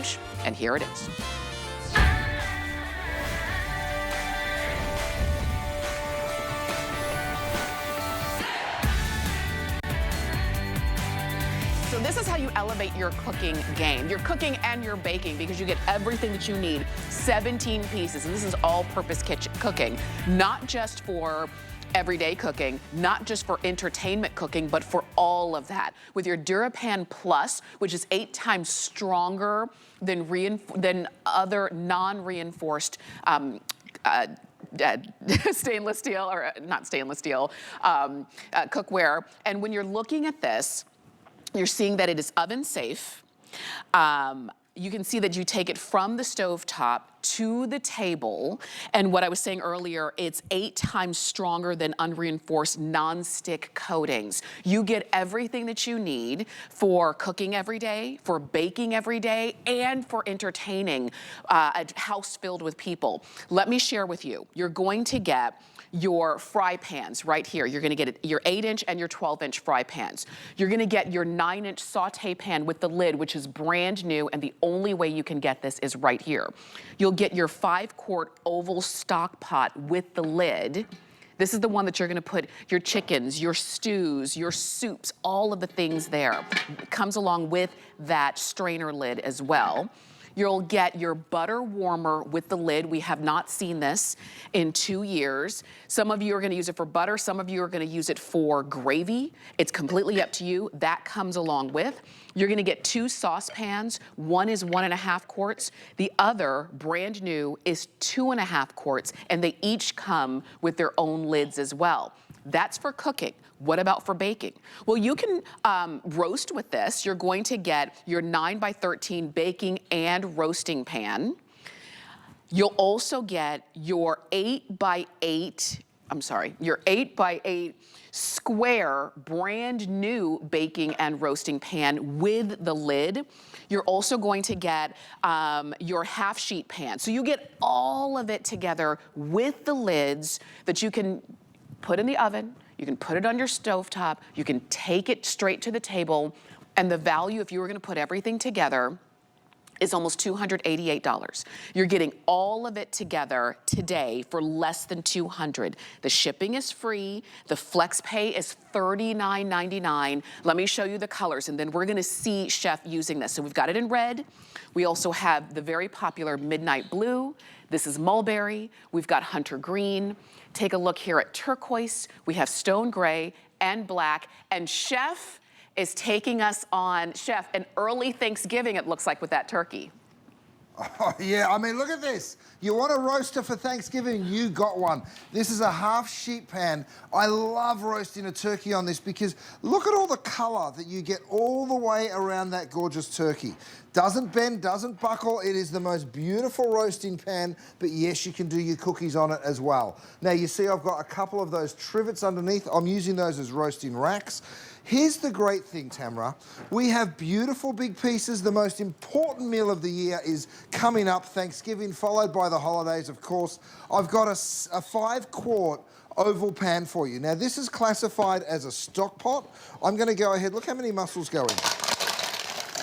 challenge, and here it is. So this is how you elevate your cooking game, your cooking and your baking, because you get everything that you need, 17 pieces, and this is all-purpose cooking, not just for everyday cooking, not just for entertainment cooking, but for all of that. With your DuraPan Plus, which is 8 times stronger than other non-reinforced stainless steel, or not stainless steel, cookware. And when you're looking at this, you're seeing that it is oven safe. You can see that you take it from the stovetop to the table. And what I was saying earlier, it's 8 times stronger than unreinforced non-stick coatings. You get everything that you need for cooking every day, for baking every day, and for entertaining a house filled with people. Let me share with you, you're going to get your fry pans right here. You're gonna get your 8-inch and your 12-inch fry pans. You're gonna get your 9-inch saute pan with the lid, which is brand new, and the only way you can get this is right here. You'll get your 5-quart oval stock pot with the lid. This is the one that you're gonna put your chickens, your stews, your soups, all of the things there. It comes along with that strainer lid as well. You'll get your butter warmer with the lid. We have not seen this in 2 years. Some of you are gonna use it for butter. Some of you are gonna use it for gravy. It's completely up to you. That comes along with. You're gonna get 2 saucepans. One is 1.5 quarts. The other, brand new, is 2.5 quarts, and they each come with their own lids as well. That's for cooking. What about for baking? Well, you can roast with this. You're going to get your 9x13 baking and roasting pan. You'll also get your 8x8 square brand new baking and roasting pan with the lid. You're also going to get your half sheet pan. So you get all of it together with the lids that you can put in the oven. You can put it on your stovetop. You can take it straight to the table. And the value, if you were gonna put everything together, is almost $288. You're getting all of it together today for less than $200. The shipping is free. The flex pay is $39.99. Let me show you the colors, and then we're gonna see Chef using this. So we've got it in red. We also have the very popular midnight blue. This is mulberry. We've got hunter green. Take a look here at turquoise. We have stone gray and black. And Chef is taking us on, Chef, an early Thanksgiving, it looks like, with that turkey. Oh, yeah, I mean, look at this. You want a roaster for Thanksgiving, you got one. This is a half sheet pan. I love roasting a turkey on this because look at all the color that you get all the way around that gorgeous turkey. Doesn't bend, doesn't buckle. It is the most beautiful roasting pan, but yes, you can do your cookies on it as well. Now, you see I've got a couple of those trivets underneath. I'm using those as roasting racks. Here's the great thing, Tamara. We have beautiful big pieces. The most important meal of the year is coming up, Thanksgiving, followed by the holidays, of course. I've got a 5-quart oval pan for you. Now, this is classified as a stock pot. I'm gonna go ahead, look how many mussels go in.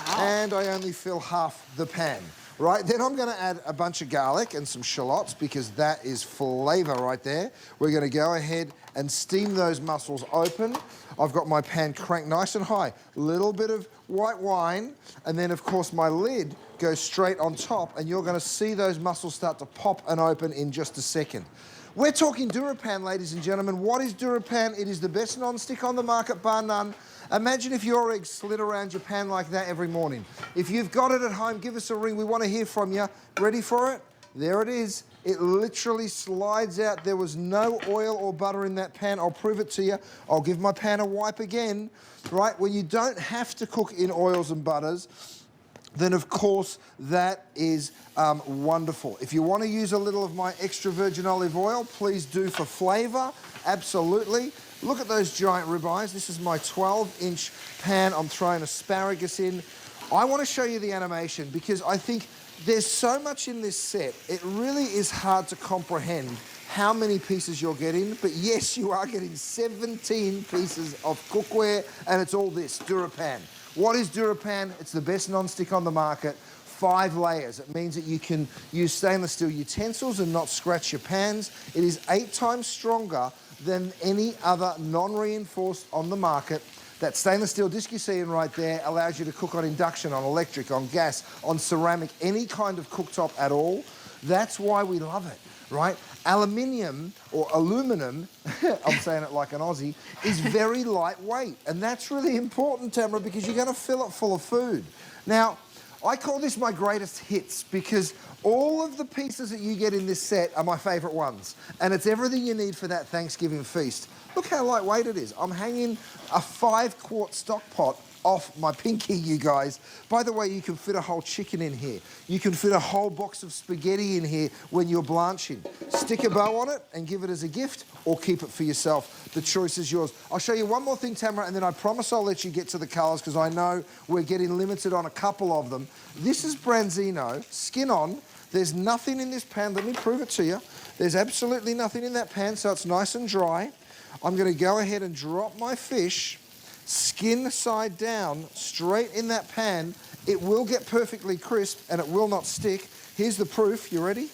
Wow. And I only fill half the pan. Right, then I'm gonna add a bunch of garlic and some shallots because that is flavor right there. We're gonna go ahead and steam those mussels open. I've got my pan cranked nice and high. Little bit of white wine, and then of course my lid goes straight on top, and you're gonna see those mussels start to pop and open in just a second. We're talking DuraPan, ladies and gentlemen. What is DuraPan? It is the best non-stick on the market, bar none. Imagine if your eggs slid around your pan like that every morning. If you've got it at home, give us a ring. We want to hear from you. Ready for it? There it is. It literally slides out. There was no oil or butter in that pan. I'll prove it to you. I'll give my pan a wipe again. Right? When you don't have to cook in oils and butters, then of course that is wonderful. If you want to use a little of my extra virgin olive oil, please do for flavor. Absolutely. Look at those giant ribeyes. This is my 12-inch pan. I'm throwing asparagus in. I want to show you the animation because I think there's so much in this set. It really is hard to comprehend how many pieces you're getting, but yes, you are getting 17 pieces of cookware, and it's all this, DuraPan. What is DuraPan? It's the best non-stick on the market. 5 layers. It means that you can use stainless steel utensils and not scratch your pans. It is 8 times stronger than any other non-reinforced on the market. That stainless steel disc you're seeing right there allows you to cook on induction, on electric, on gas, on ceramic, any kind of cooktop at all. That's why we love it, right? Aluminium or aluminum, I'm saying it like an Aussie, is very lightweight. And that's really important, Tamara, because you're going to fill it full of food. Now, I call this my greatest hits because all of the pieces that you get in this set are my favorite ones. And it's everything you need for that Thanksgiving feast. Look how lightweight it is. I'm hanging a 5-quart stock pot off my pinky, you guys. By the way, you can fit a whole chicken in here. You can fit a whole box of spaghetti in here when you're blanching. Stick a bow on it and give it as a gift, or keep it for yourself. The choice is yours. I'll show you one more thing, Tamara, and then I promise I'll let you get to the colours because I know we're getting limited on a couple of them. This is Branzino, skin on. There's nothing in this pan. Let me prove it to you. There's absolutely nothing in that pan, so it's nice and dry. I'm going to go ahead and drop my fish skin side down straight in that pan. It will get perfectly crisp and it will not stick. Here's the proof. You ready?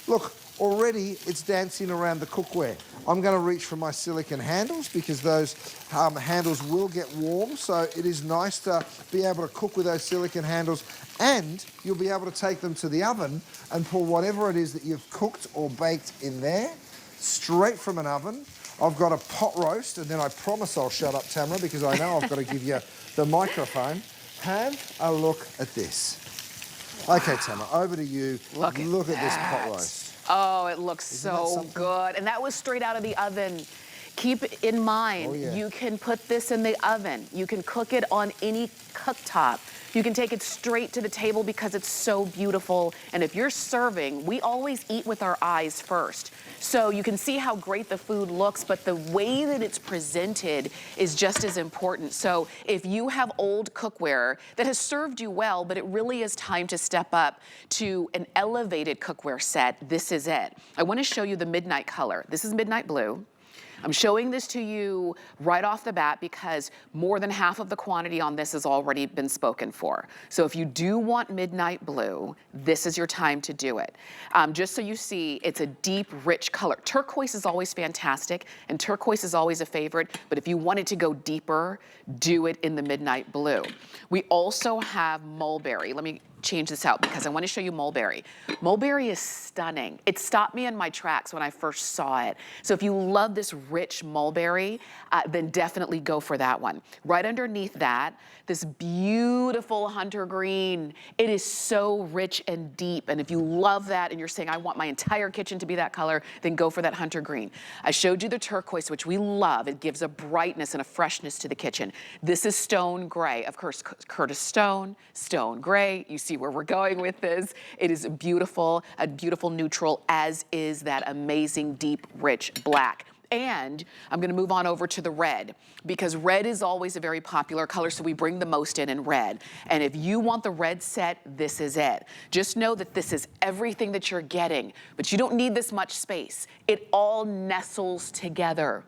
Look, already it's dancing around the cookware. I'm going to reach for my silicone handles because those handles will get warm, so it is nice to be able to cook with those silicone handles, and you'll be able to take them to the oven and pull whatever it is that you've cooked or baked in there straight from an oven. I've got a pot roast, and then I promise I'll shut up, Tamara, because I know I've got to give you the microphone. Have a look at this. Okay, Tamara, over to you. Look at this pot roast. Oh, it looks so good. And that was straight out of the oven. Keep in mind, you can put this in the oven. You can cook it on any cooktop. You can take it straight to the table because it's so beautiful. And if you're serving, we always eat with our eyes first. So you can see how great the food looks, but the way that it's presented is just as important. So if you have old cookware that has served you well, but it really is time to step up to an elevated cookware set, this is it. I want to show you the midnight color. This is midnight blue. I'm showing this to you right off the bat because more than half of the quantity on this has already been spoken for. So if you do want midnight blue, this is your time to do it. Just so you see, it's a deep, rich color. Turquoise is always fantastic, and turquoise is always a favorite, but if you wanted to go deeper, do it in the midnight blue. We also have mulberry. Let me change this out because I want to show you mulberry. Mulberry is stunning. It stopped me in my tracks when I first saw it. So if you love this rich mulberry, then definitely go for that one. Right underneath that, this beautiful hunter green. It is so rich and deep. And if you love that and you're saying, I want my entire kitchen to be that color, then go for that hunter green. I showed you the turquoise, which we love. It gives a brightness and a freshness to the kitchen. This is stone gray. Of course, Curtis stone, stone gray. You see where we're going with this. It is a beautiful neutral, as is that amazing deep, rich black. And I'm gonna move on over to the red because red is always a very popular color, so we bring the most in red. And if you want the red set, this is it. Just know that this is everything that you're getting, but you don't need this much space. It all nestles together.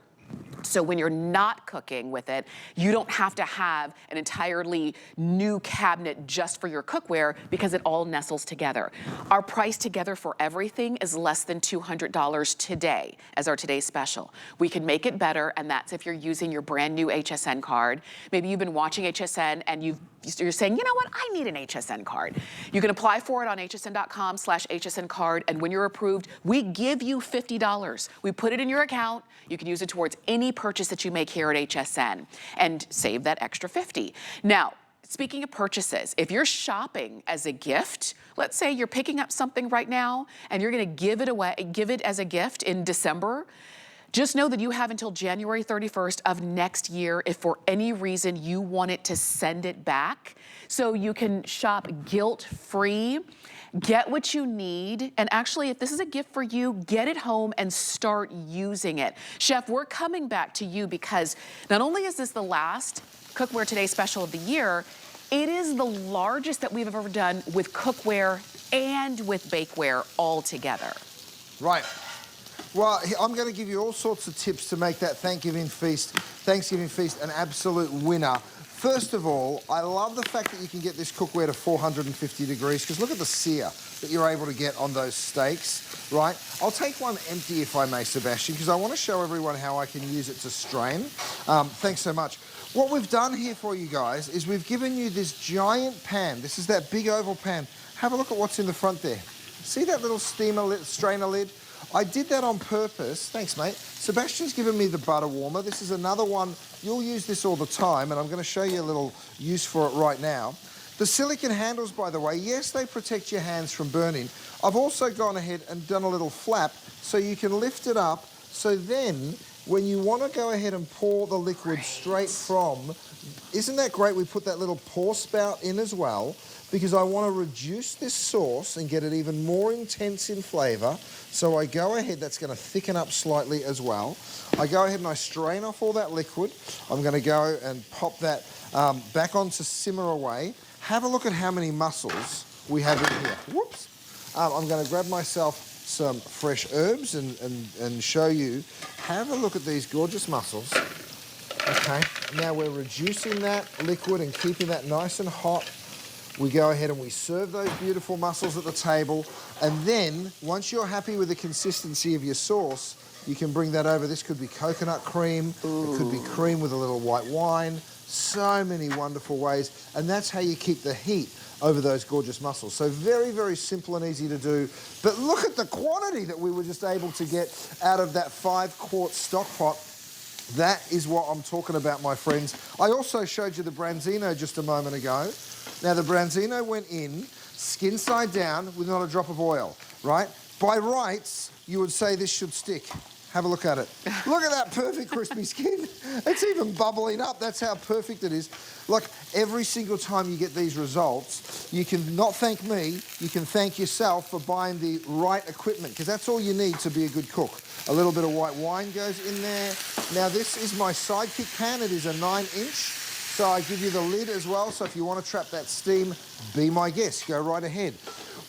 So when you're not cooking with it, you don't have to have an entirely new cabinet just for your cookware because it all nestles together. Our price together for everything is less than $200 today as our today's special. We can make it better, and that's if you're using your brand new HSN card. Maybe you've been watching HSN and you're saying, you know what, I need an HSN card. You can apply for it on hsn.com/HSN card, and when you're approved, we give you $50. We put it in your account. You can use it towards any purchase that you make here at HSN and save that extra $50. Now, speaking of purchases, if you're shopping as a gift, let's say you're picking up something right now and you're gonna give it away, give it as a gift in December, just know that you have until January 31st of next year if for any reason you wanted to send it back. So you can shop guilt-free, get what you need, and actually, if this is a gift for you, get it home and start using it. Chef, we're coming back to you because not only is this the last Cookware Today special of the year, it is the largest that we've ever done with cookware and with bakeware all together. Right. Well, I'm going to give you all sorts of tips to make that Thanksgiving feast an absolute winner First of all, I love the fact that you can get this cookware to 450 degrees, because look at the sear that you're able to get on those steaks, right? I'll take one empty if I may, Sebastian, because I want to show everyone how I can use it to strain. Thanks so much. What we've done here for you guys is we've given you this giant pan. This is that big oval pan. Have a look at what's in the front there. See that little steamer lid, strainer lid? I did that on purpose. Thanks, mate. Sebastian's given me the butter warmer. This is another one. You'll use this all the time, and I'm going to show you a little use for it right now. The silicone handles, by the way, yes, they protect your hands from burning. I've also gone ahead and done a little flap so you can lift it up. So then, when you want to go ahead and pour the liquid straight from, isn't that great? We put that little pour spout in as well, because I want to reduce this sauce and get it even more intense in flavour. So I go ahead, that's going to thicken up slightly as well. I go ahead and I strain off all that liquid. I'm going to go and pop that back onto simmer away. Have a look at how many mussels we have in here. Whoops. I'm going to grab myself some fresh herbs and show you. Have a look at these gorgeous mussels. Okay, now we're reducing that liquid and keeping that nice and hot. We go ahead and we serve those beautiful mussels at the table. And then, once you're happy with the consistency of your sauce, you can bring that over. This could be coconut cream. Ooh. It could be cream with a little white wine. So many wonderful ways. And that's how you keep the heat over those gorgeous mussels. So very, very simple and easy to do. But look at the quantity that we were just able to get out of that 5-quart stock pot. That is what I'm talking about, my friends. I also showed you the branzino just a moment ago. Now, the branzino went in, skin side down, with not a drop of oil, right? By rights, you would say this should stick. Have a look at it. Look at that perfect crispy skin. It's even bubbling up. That's how perfect it is. Look, every single time you get these results, you can not thank me, you can thank yourself for buying the right equipment, because that's all you need to be a good cook. A little bit of white wine goes in there. Now, this is my sidekick pan. It is a 9-inch. So I give you the lid as well, so if you want to trap that steam, be my guest, go right ahead.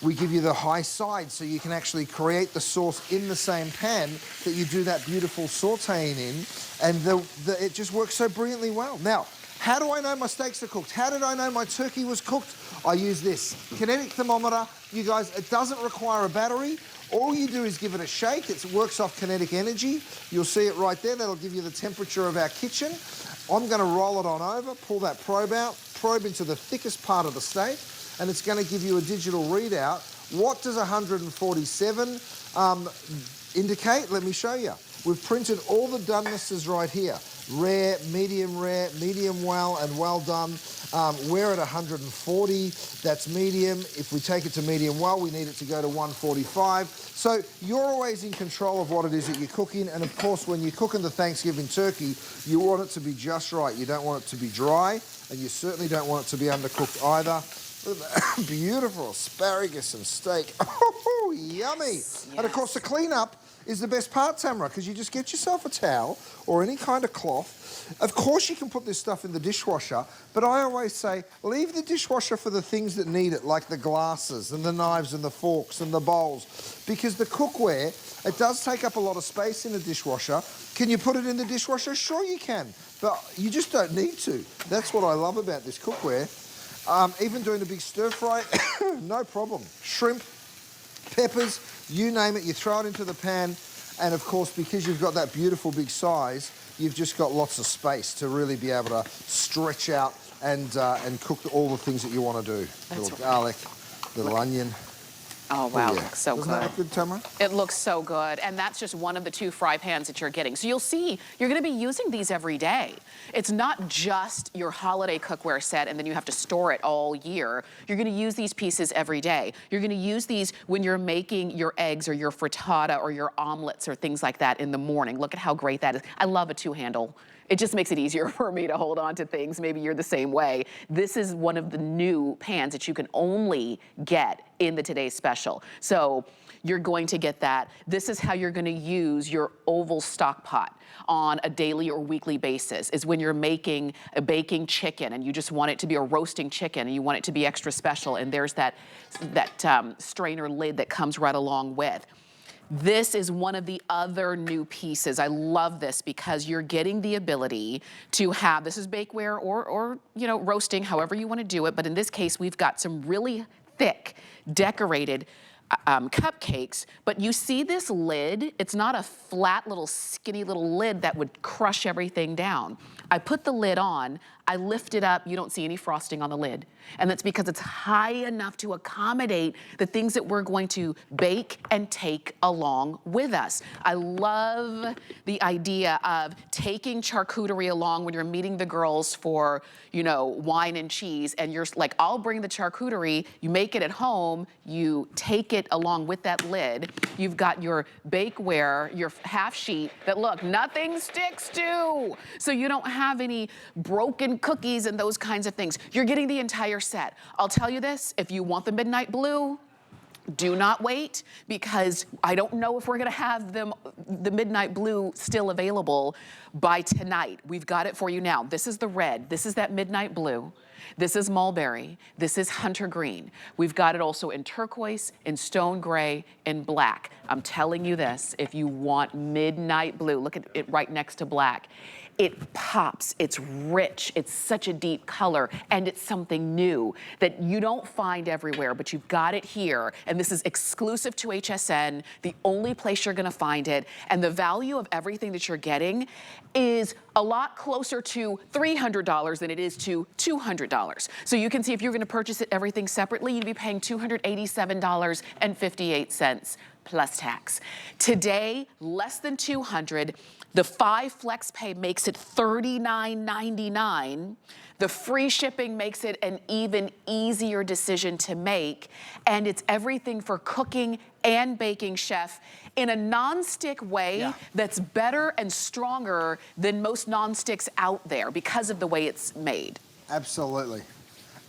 We give you the high side, so you can actually create the sauce in the same pan that you do that beautiful sautéing in, and it just works so brilliantly well. Now, how do I know my steaks are cooked? How did I know my turkey was cooked? I use this kinetic thermometer. You guys, it doesn't require a battery. All you do is give it a shake. It works off kinetic energy. You'll see it right there. That'll give you the temperature of our kitchen. I'm going to roll it on over, pull that probe out, probe into the thickest part of the steak, and it's going to give you a digital readout. What does 147 indicate? Let me show you. We've printed all the donenesses right here. Rare, medium well, and well done. We're at 140, that's medium. If we take it to medium well, we need it to go to 145. So you're always in control of what it is that you're cooking. And of course, when you're cooking the Thanksgiving turkey, you want it to be just right. You don't want it to be dry, and you certainly don't want it to be undercooked either. Look at that beautiful asparagus and steak. Oh, yummy. Yes. And of course, the cleanup is the best part, Tamara, because you just get yourself a towel or any kind of cloth. Of course, you can put this stuff in the dishwasher, but I always say, leave the dishwasher for the things that need it, like the glasses and the knives and the forks and the bowls, because the cookware, it does take up a lot of space in the dishwasher. Can you put it in the dishwasher? Sure you can, but you just don't need to. That's what I love about this cookware. Even doing a big stir fry, no problem. Shrimp, peppers, you name it, you throw it into the pan, and of course, because you've got that beautiful big size, you've just got lots of space to really be able to stretch out and cook all the things that you want to do. Little garlic, little onion. Oh, wow, it looks so good. Doesn't that look good, Tamara? It looks so good, and that's just one of the 2 fry pans that you're getting. So you'll see, you're gonna be using these every day. It's not just your holiday cookware set and then you have to store it all year. You're gonna use these pieces every day. You're gonna use these when you're making your eggs or your frittata or your omelets or things like that in the morning. Look at how great that is. I love a 2-handle. It just makes it easier for me to hold on to things. Maybe you're the same way. This is one of the new pans that you can only get in the Today's Special. So you're going to get that. This is how you're gonna use your oval stock pot on a daily or weekly basis, is when you're making a baking chicken and you just want it to be a roasting chicken and you want it to be extra special, and there's that strainer lid that comes right along with. This is one of the other new pieces. I love this because you're getting the ability to have, this is bakeware or you know, roasting, however you want to do it. But in this case, we've got some really thick, decorated cupcakes, but you see this lid? It's not a flat little skinny little lid that would crush everything down. I put the lid on, I lift it up, you don't see any frosting on the lid. And that's because it's high enough to accommodate the things that we're going to bake and take along with us. I love the idea of taking charcuterie along when you're meeting the girls for, you know, wine and cheese, and you're like, I'll bring the charcuterie, you make it at home, you take it along with that lid. You've got your bakeware, your half sheet that, look, nothing sticks to. So you don't have any broken cookies and those kinds of things. You're getting the entire set. I'll tell you this, if you want the midnight blue, do not wait, because I don't know if we're gonna have the midnight blue still available by tonight. We've got it for you now. This is the red, this is that midnight blue. This is mulberry, this is hunter green. We've got it also in turquoise, in stone gray, in black. I'm telling you this, if you want midnight blue, look at it right next to black. It pops, it's rich, it's such a deep color, and it's something new that you don't find everywhere, but you've got it here. And this is exclusive to HSN, the only place you're gonna find it. And the value of everything that you're getting is a lot closer to $300 than it is to $200. So you can see if you're gonna purchase it everything separately, you'd be paying $287.58 plus tax. Today, less than $200. The 5 flex pay makes it $39.99. The free shipping makes it an even easier decision to make. And it's everything for cooking and baking, chef, in a non-stick way that's better and stronger than most non-sticks out there because of the way it's made. Absolutely.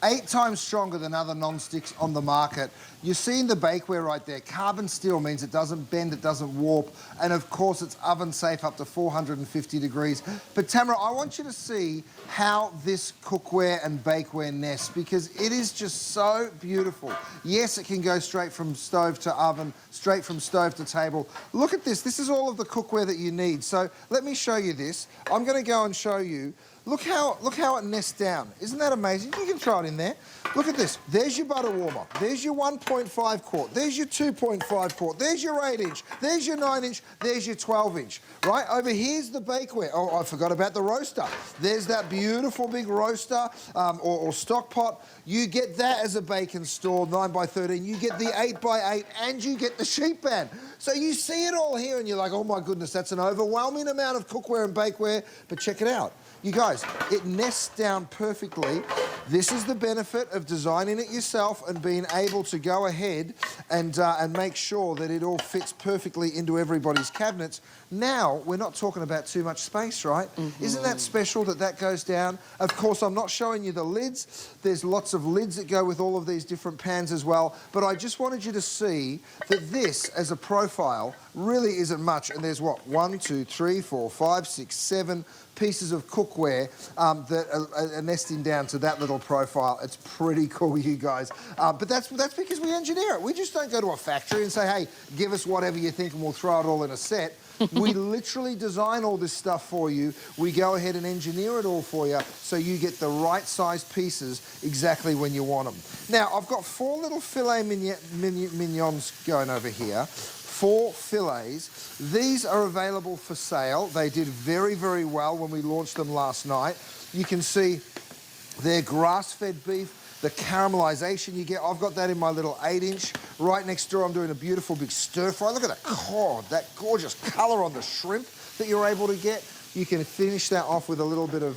8 times stronger than other non-sticks on the market. You're seeing the bakeware right there. Carbon steel means it doesn't bend, it doesn't warp, and of course it's oven safe up to 450 degrees. But Tamara, I want you to see how this cookware and bakeware nests, because it is just so beautiful. Yes, it can go straight from stove to oven, straight from stove to table. Look at this. This is all of the cookware that you need. So let me show you this. I'm going to go and show you. Look how it nests down. Isn't that amazing? You can throw it in there. Look at this. There's your butter warmer. There's your 1.5 quart. There's your 2.5 quart. There's your 8 inch. There's your 9 inch. There's your 12 inch. Right? Over here's the bakeware. Oh, I forgot about the roaster. There's that beautiful big roaster or stock pot. You get that as a bacon store, 9x13. You get the 8x8 and you get the sheet pan. So you see it all here and you're like, oh my goodness, that's an overwhelming amount of cookware and bakeware. But check it out. You guys, it nests down perfectly. This is the benefit of designing it yourself and being able to go ahead and make sure that it all fits perfectly into everybody's cabinets. Now, we're not talking about too much space, right? Mm-hmm. Isn't that special that that goes down? Of course, I'm not showing you the lids. There's lots of lids that go with all of these different pans as well. But I just wanted you to see that this, as a profile, really isn't much. And there's what, 1, 2, 3, 4, 5, 6, 7 pieces of cookware that are nesting down to that little profile. It's pretty cool, you guys. But that's because we engineer it. We just don't go to a factory and say, hey, give us whatever you think and we'll throw it all in a set. We literally design all this stuff for you. We go ahead and engineer it all for you so you get the right size pieces exactly when you want them. Now, I've got 4 little filet mignons going over here. 4 fillets. These are available for sale. They did very, very well when we launched them last night. You can see they're grass-fed beef. The caramelization you get, I've got that in my little 8 inch. Right next door, I'm doing a beautiful big stir fry. Look at that cod, that gorgeous color on the shrimp that you're able to get. You can finish that off with a little bit of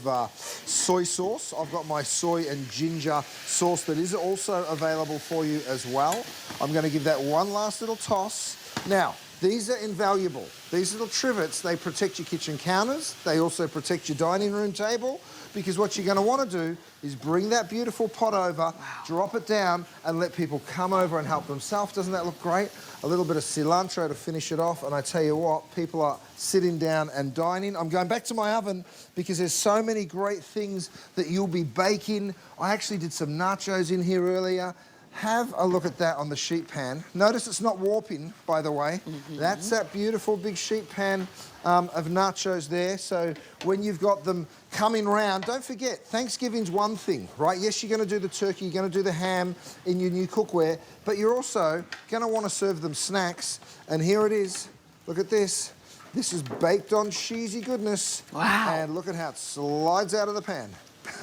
soy sauce. I've got my soy and ginger sauce that is also available for you as well. I'm gonna give that one last little toss. Now, these are invaluable. These little trivets, they protect your kitchen counters. They also protect your dining room table, because what you're going to want to do is bring that beautiful pot over, drop it down, and let people come over and help themselves. Doesn't that look great? A little bit of cilantro to finish it off, and I tell you what, people are sitting down and dining. I'm going back to my oven because there's so many great things that you'll be baking. I actually did some nachos in here earlier. Have a look at that on the sheet pan. Notice it's not warping, by the way. That's that beautiful big sheet pan of nachos there. So when you've got them coming round, don't forget, Thanksgiving's one thing, right? Yes, you're gonna do the turkey, you're gonna do the ham in your new cookware, but you're also gonna wanna serve them snacks. And here it is, look at this. This is baked on cheesy goodness. Wow. And look at how it slides out of the pan.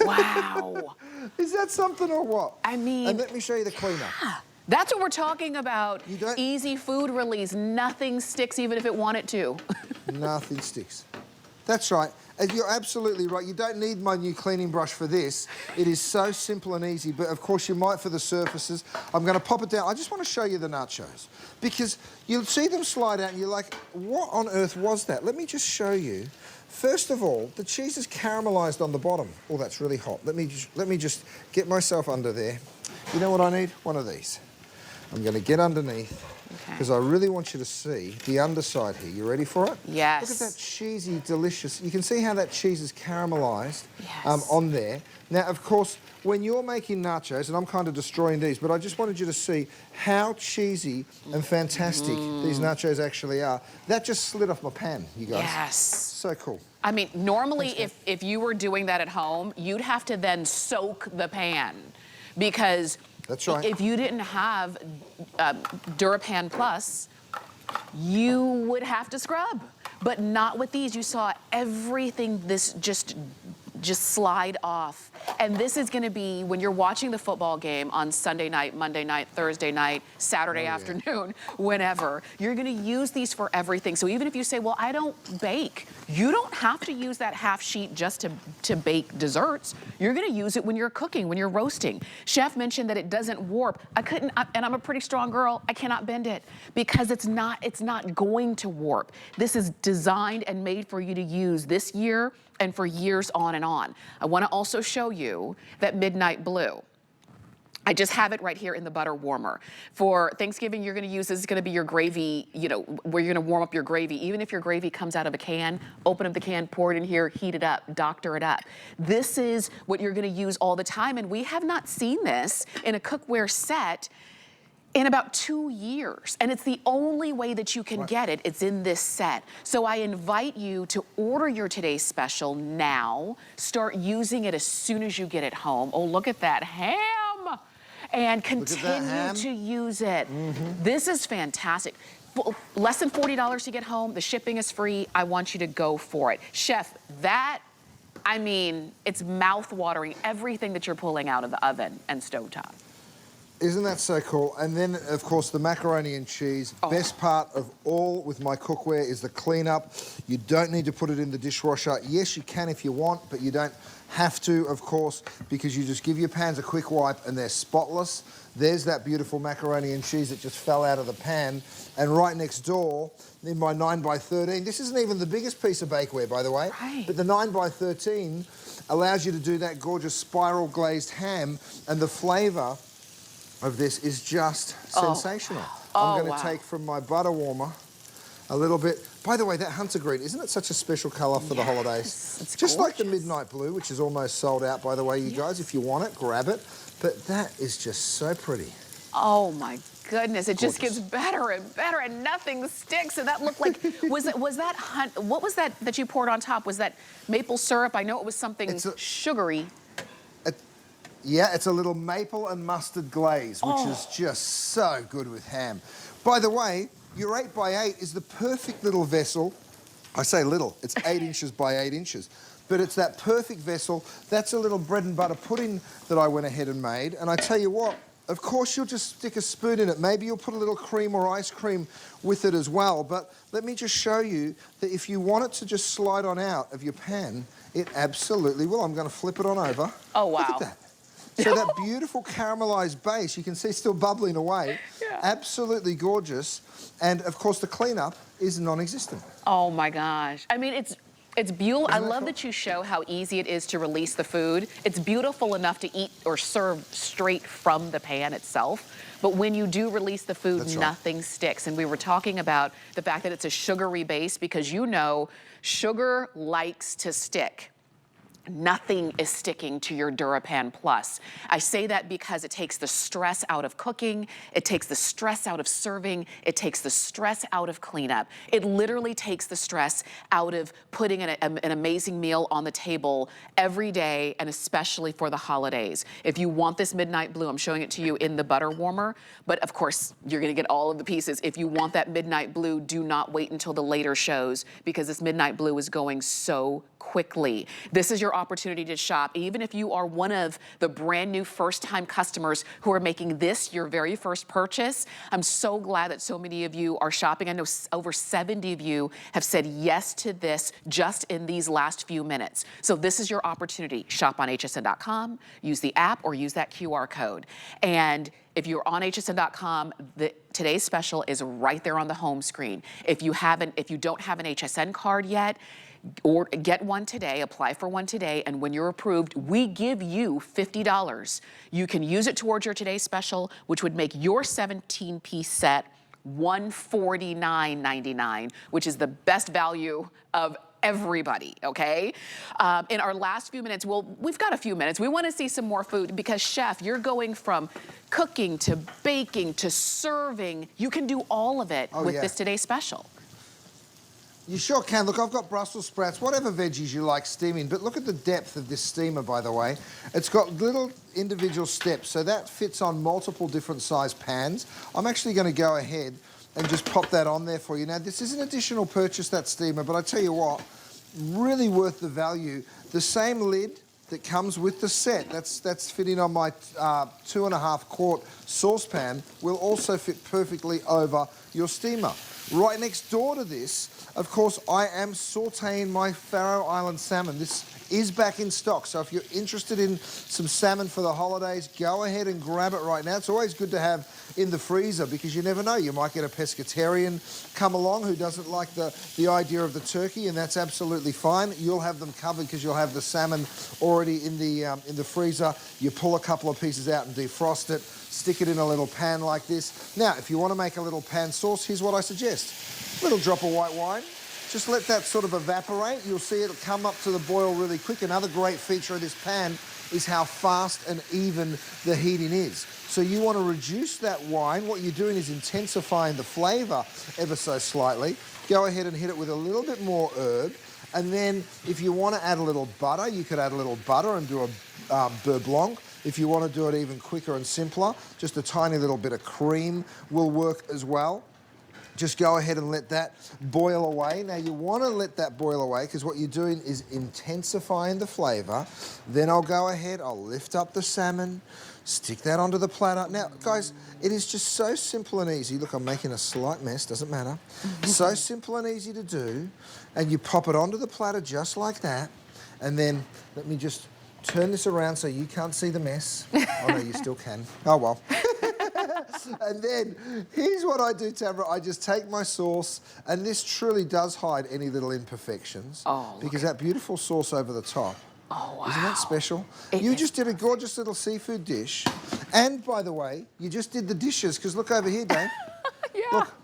Wow. Is that something or what? I mean... And let me show you the cleanup. Yeah, that's what we're talking about. You don't... Easy food release. Nothing sticks even if it wanted to. Nothing sticks. That's right. And you're absolutely right. You don't need my new cleaning brush for this. It is so simple and easy, but of course you might for the surfaces. I'm going to pop it down. I just want to show you the nachos because you'll see them slide out and you're like, what on earth was that? Let me just show you. First of all, the cheese is caramelized on the bottom. Oh, that's really hot. Let me just get myself under there. You know what I need? One of these. I'm going to get underneath because I really want you to see the underside here. You ready for it? Yes. Look at that cheesy, delicious. You can see how that cheese is caramelized Yes. on there. Now, of course, when you're making nachos, and I'm kind of destroying these, but I just wanted you to see how cheesy and fantastic these nachos actually are. That just slid off my pan, you guys. Yes. So cool. I mean, normally if you were doing that at home, you'd have to then soak the pan because That's right. if you didn't have DuraPan Plus, you would have to scrub. But not with these. You saw everything this just slide off. And this is gonna be, when you're watching the football game on Sunday night, Monday night, Thursday night, Saturday afternoon, whenever, you're gonna use these for everything. So even if you say, well, I don't bake, you don't have to use that half sheet just to bake desserts. You're gonna use it when you're cooking, when you're roasting. Chef mentioned that it doesn't warp. And I'm a pretty strong girl, I cannot bend it because it's not going to warp. This is designed and made for you to use this year and for years on and on. I wanna also show you that midnight blue. I just have it right here in the butter warmer. For Thanksgiving, you're gonna use, this is gonna be your gravy, you know, where you're gonna warm up your gravy. Even if your gravy comes out of a can, open up the can, pour it in here, heat it up, doctor it up. This is what you're gonna use all the time, and we have not seen this in a cookware set in about 2 years. And it's the only way that you can get it. It's in this set. So I invite you to order your today's special now. Start using it as soon as you get it home. Oh, look at that ham. And continue to use it. This is fantastic. Less than $40 to get home. The shipping is free. I want you to go for it. Chef, that, I mean, it's mouth-watering, everything that you're pulling out of the oven and stovetop. Isn't that so cool? And then, of course, the macaroni and cheese. Best part of all with my cookware is the cleanup. You don't need to put it in the dishwasher. Yes, you can if you want, but you don't have to, of course, because you just give your pans a quick wipe and they're spotless. There's that beautiful macaroni and cheese that just fell out of the pan. And right next door, in my 9x13, this isn't even the biggest piece of bakeware, by the way, but the 9x13 allows you to do that gorgeous spiral glazed ham, and the flavor of this is just sensational. I'm going to take from my butter warmer a little bit. By the way, that hunter green, isn't it such a special colour for the holidays? It's just gorgeous. like the midnight blue, which is almost sold out, by the way, you guys. If you want it, grab it. But that is just so pretty. Oh my goodness, it just gets better and better and nothing sticks. And that looked like, what was that you poured on top? Was that maple syrup? I know it was something sugary. Yeah, it's a little maple and mustard glaze, which is just so good with ham. By the way, your 8x8 is the perfect little vessel. I say little, it's 8 inches by 8 inches. But it's that perfect vessel. That's a little bread and butter pudding that I went ahead and made. And I tell you what, of course you'll just stick a spoon in it. Maybe you'll put a little cream or ice cream with it as well. But let me just show you that if you want it to just slide on out of your pan, it absolutely will. I'm going to flip it on over. Oh, wow. Look at that. So that beautiful caramelized base, you can see still bubbling away. Absolutely gorgeous. And of course the cleanup is non-existent. Oh my gosh. I mean, it's beautiful. I love that you show how easy it is to release the food. It's beautiful enough to eat or serve straight from the pan itself. But when you do release the food, nothing sticks. And we were talking about the fact that it's a sugary base because you know sugar likes to stick. nothing is sticking to your DuraPan Plus. I say that because it takes the stress out of cooking, it takes the stress out of serving, it takes the stress out of cleanup. It literally takes the stress out of putting an amazing meal on the table every day, and especially for the holidays. If you want this midnight blue, I'm showing it to you in the butter warmer, but of course, you're gonna get all of the pieces. If you want that midnight blue, do not wait until the later shows, because this midnight blue is going so quickly. This is your opportunity to shop, even if you are one of the brand new first-time customers who are making this your very first purchase. I'm so glad that so many of you are shopping. I know over 70 of you have said yes to this just in these last few minutes. So this is your opportunity. Shop on hsn.com, use the app, or use that QR code. And if you're on hsn.com, today's special is right there on the home screen. If you don't have an HSN card yet, or get one today, apply for one today, and when you're approved, we give you $50. You can use it towards your today's special, which would make your 17-piece set $149.99, which is the best value of everybody, okay? In our last few minutes, we've got a few minutes. We want to see some more food because, Chef, you're going from cooking to baking to serving. You can do all of it with this today's special. You sure can. Look, I've got Brussels sprouts, whatever veggies you like steaming, but look at the depth of this steamer, by the way. It's got little individual steps, so that fits on multiple different size pans. I'm actually going to go ahead and just pop that on there for you. Now, this is an additional purchase, that steamer, but I tell you what, really worth the value. The same lid that comes with the set, that's fitting on my 2.5 quart saucepan, will also fit perfectly over your steamer. Right next door to this, of course, I am sauteing my Faroe Island salmon. This is back in stock, so if you're interested in some salmon for the holidays, go ahead and grab it right now. It's always good to have in the freezer because you never know. You might get a pescatarian come along who doesn't like the idea of the turkey, and that's absolutely fine. You'll have them covered because you'll have the salmon already in the freezer. You pull a couple of pieces out and defrost it, stick it in a little pan like this. Now, if you want to make a little pan sauce, here's what I suggest. A little drop of white wine. Just let that sort of evaporate. You'll see it'll come up to the boil really quick. Another great feature of this pan is how fast and even the heating is. So you want to reduce that wine. What you're doing is intensifying the flavour ever so slightly. Go ahead and hit it with a little bit more herb. And then if you want to add a little butter, you could add a little butter and do a beurre blanc. If you want to do it even quicker and simpler, just a tiny little bit of cream will work as well. Just go ahead and let that boil away. Now, you want to let that boil away because what you're doing is intensifying the flavour. Then I'll go ahead, I'll lift up the salmon, stick that onto the platter. Now, guys, it is just so simple and easy. Look, I'm making a slight mess, doesn't matter. So simple and easy to do. And you pop it onto the platter just like that. And then let me just turn this around so you can't see the mess. Oh, no, you still can. Oh, well. And then, here's what I do, Tamara. I just take my sauce, and this truly does hide any little imperfections. Oh, because that beautiful sauce over the top. Oh, wow. Isn't that special? You just did a gorgeous little seafood dish. And, by the way, you just did the dishes, because look over here, Dave. Yeah. Look.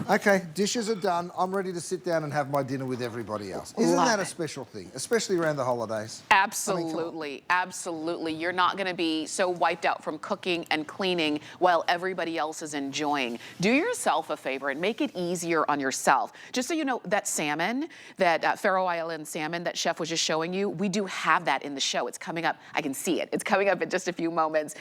Okay, dishes are done. I'm ready to sit down and have my dinner with everybody else. Isn't that a special thing, especially around the holidays? Absolutely, I mean, absolutely. You're not going to be so wiped out from cooking and cleaning while everybody else is enjoying. Do yourself a favor and make it easier on yourself. Just so you know, that salmon, that Faroe Island salmon that Chef was just showing you, we do have that in the show. It's coming up. I can see it. It's coming up in just a few moments.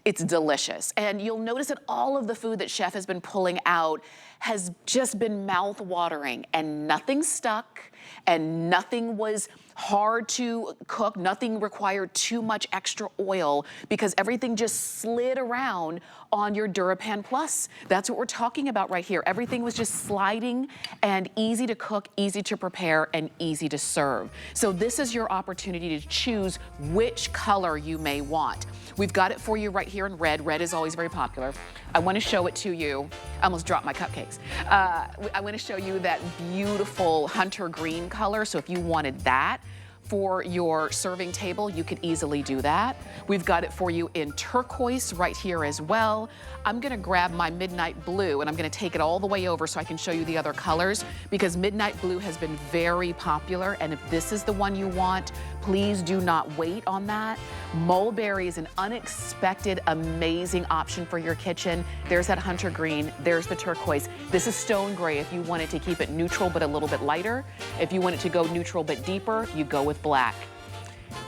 It's delicious. And you'll notice that all of the food that Chef has been pulling out has just been mouth-watering, and nothing stuck, and nothing was hard to cook, nothing required too much extra oil because everything just slid around on your DuraPan Plus. That's what we're talking about right here. Everything was just sliding and easy to cook, easy to prepare, and easy to serve. So this is your opportunity to choose which color you may want. We've got it for you right here in red. Red is always very popular. I want to show it to you. I almost dropped my cupcakes. I want to show you that beautiful hunter green color. So if you wanted that, for your serving table, you could easily do that. We've got it for you in turquoise right here as well. I'm gonna grab my midnight blue and I'm gonna take it all the way over so I can show you the other colors, because midnight blue has been very popular, and if this is the one you want, please do not wait on that. Mulberry is an unexpected, amazing option for your kitchen. There's that hunter green, there's the turquoise. This is stone gray if you wanted to keep it neutral but a little bit lighter. If you want it to go neutral but deeper, you go with black.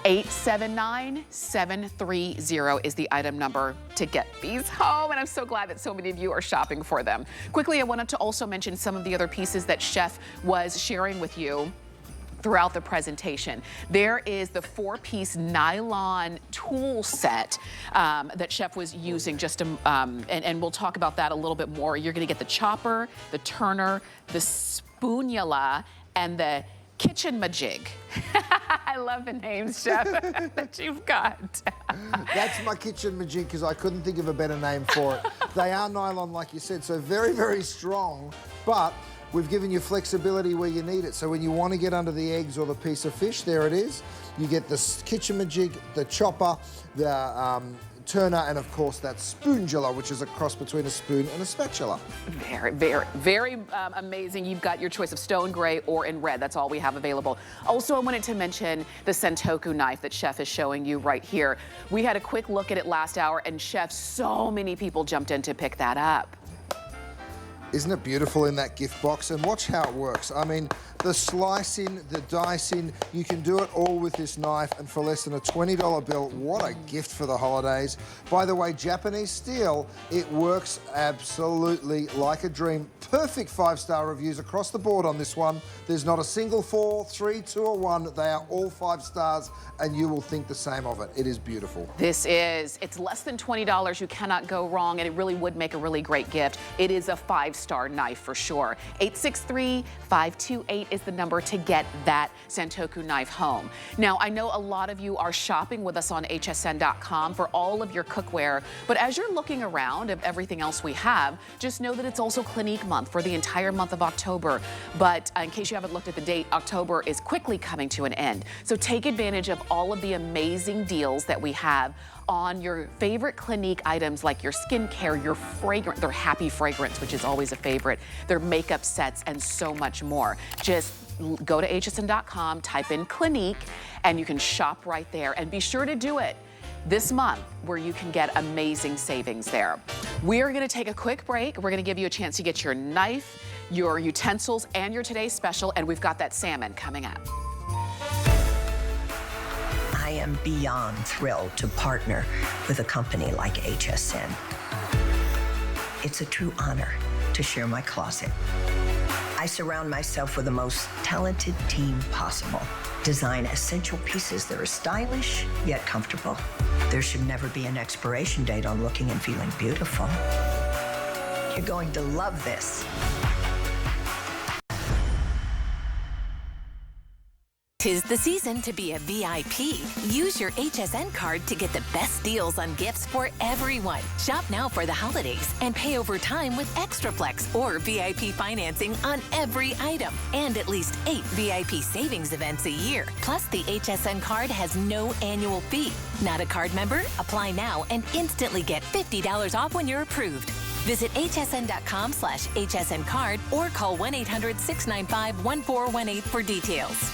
879730 is the item number to get these home, and I'm so glad that so many of you are shopping for them. Quickly, I wanted to also mention some of the other pieces that Chef was sharing with you throughout the presentation. There is the 4-piece nylon tool set that Chef was using just to, and we'll talk about that a little bit more. You're gonna get the chopper, the turner, the spoonula, and the kitchen majig. I love the names, Chef, that you've got. That's my kitchen majig, because I couldn't think of a better name for it. They are nylon, like you said, so very, very strong, but we've given you flexibility where you need it. So when you want to get under the eggs or the piece of fish, there it is. You get the kitchen majig, the chopper, the turner, and of course that spoonula, which is a cross between a spoon and a spatula. Very, very, very amazing. You've got your choice of stone gray or in red. That's all we have available. Also, I wanted to mention the Sentoku knife that Chef is showing you right here. We had a quick look at it last hour, and Chef, so many people jumped in to pick that up. Isn't it beautiful in that gift box? And watch how it works. I mean, the slicing, the dicing, you can do it all with this knife, and for less than a $20 bill. What a gift for the holidays. By the way, Japanese steel, it works absolutely like a dream. Perfect 5-star reviews across the board on this one. There's not a single 4, 3, 2, or 1. They are all 5 stars, and you will think the same of it. It is beautiful. It's less than $20. You cannot go wrong, and it really would make a really great gift. It is a 5-star knife for sure. 863-528 is the number to get that Sentoku knife home. Now, I know a lot of you are shopping with us on hsn.com for all of your cookware, but as you're looking around at everything else we have, just know that it's also Clinique month for the entire month of October. But in case you haven't looked at the date, October is quickly coming to an end. So take advantage of all of the amazing deals that we have on your favorite Clinique items, like your skincare, your fragrance, their happy fragrance, which is always a favorite, their makeup sets, and so much more. Just go to hsn.com, type in Clinique, and you can shop right there. And be sure to do it this month, where you can get amazing savings there. We're gonna take a quick break. We're gonna give you a chance to get your knife, your utensils, and your today's special, and we've got that salmon coming up. I am beyond thrilled to partner with a company like HSN. It's a true honor to share my closet. I surround myself with the most talented team possible. Design essential pieces that are stylish yet comfortable. There should never be an expiration date on looking and feeling beautiful. You're going to love this. 'Tis the season to be a VIP. Use your HSN card to get the best deals on gifts for everyone. Shop now for the holidays and pay over time with ExtraFlex or VIP financing on every item. And at least 8 VIP savings events a year. Plus, the HSN card has no annual fee. Not a card member? Apply now and instantly get $50 off when you're approved. Visit hsn.com/HSN card or call 1-800-695-1418 for details.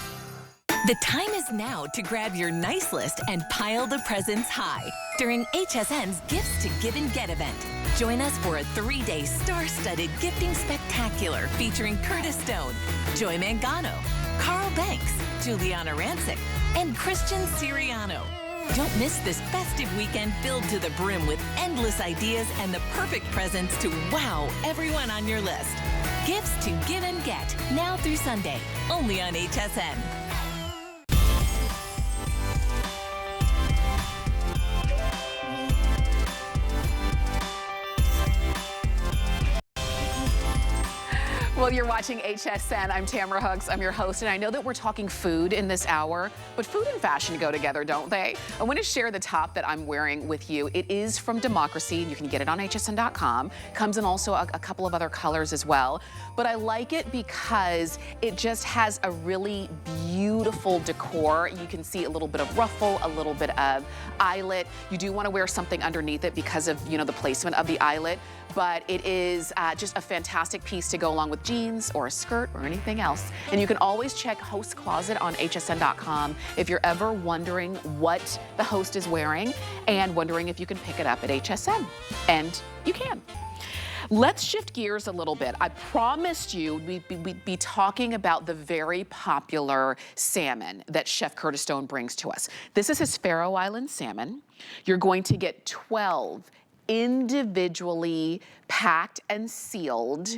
The time is now to grab your nice list and pile the presents high during HSN's Gifts to Give and Get event. Join us for a 3-day star-studded gifting spectacular featuring Curtis Stone, Joy Mangano, Carl Banks, Juliana Rancic, and Christian Siriano. Don't miss this festive weekend filled to the brim with endless ideas and the perfect presents to wow everyone on your list. Gifts to Give and Get, now through Sunday, only on HSN. Well, you're watching HSN. I'm Tamara Hooks. I'm your host, and I know that we're talking food in this hour, but food and fashion go together, don't they? I want to share the top that I'm wearing with you. It is from Democracy. You can get it on hsn.com. Comes in also a couple of other colors as well. But I like it because it just has a really beautiful decor. You can see a little bit of ruffle, a little bit of eyelet. You do want to wear something underneath it because of, you know, the placement of the eyelet. But it is just a fantastic piece to go along with jeans or a skirt or anything else. And you can always check Host Closet on hsn.com if you're ever wondering what the host is wearing and wondering if you can pick it up at HSN. And you can. Let's shift gears a little bit. I promised you we'd be talking about the very popular salmon that Chef Curtis Stone brings to us. This is his Faroe Island salmon. You're going to get 12 individually packed and sealed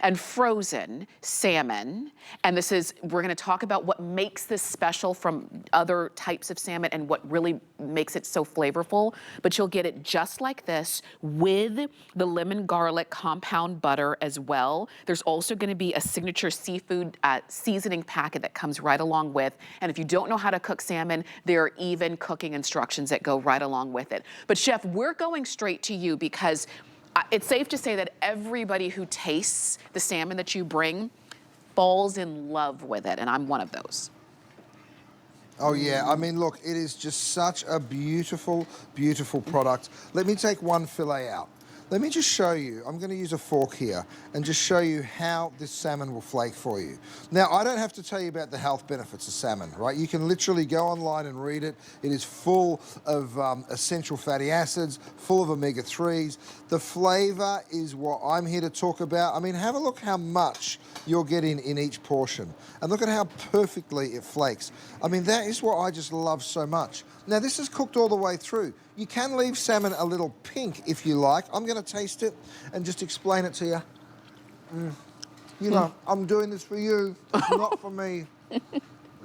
and frozen salmon. And this is, we're gonna talk about what makes this special from other types of salmon and what really makes it so flavorful. But you'll get it just like this with the lemon garlic compound butter as well. There's also gonna be a signature seafood seasoning packet that comes right along with. And if you don't know how to cook salmon, there are even cooking instructions that go right along with it. But Chef, we're going straight to you because it's safe to say that everybody who tastes the salmon that you bring falls in love with it, and I'm one of those. Oh yeah, I mean, look, it is just such a beautiful, beautiful product. Let me take one fillet out. Let me just show you, I'm gonna use a fork here and just show you how this salmon will flake for you. Now, I don't have to tell you about the health benefits of salmon, right? You can literally go online and read it. It is full of essential fatty acids, full of omega-3s. The flavor is what I'm here to talk about. I mean, have a look how much you're getting in each portion. And look at how perfectly it flakes. I mean, that is what I just love so much. Now, this is cooked all the way through. You can leave salmon a little pink if you like. I'm gonna taste it and just explain it to you. You know, I'm doing this for you, not for me.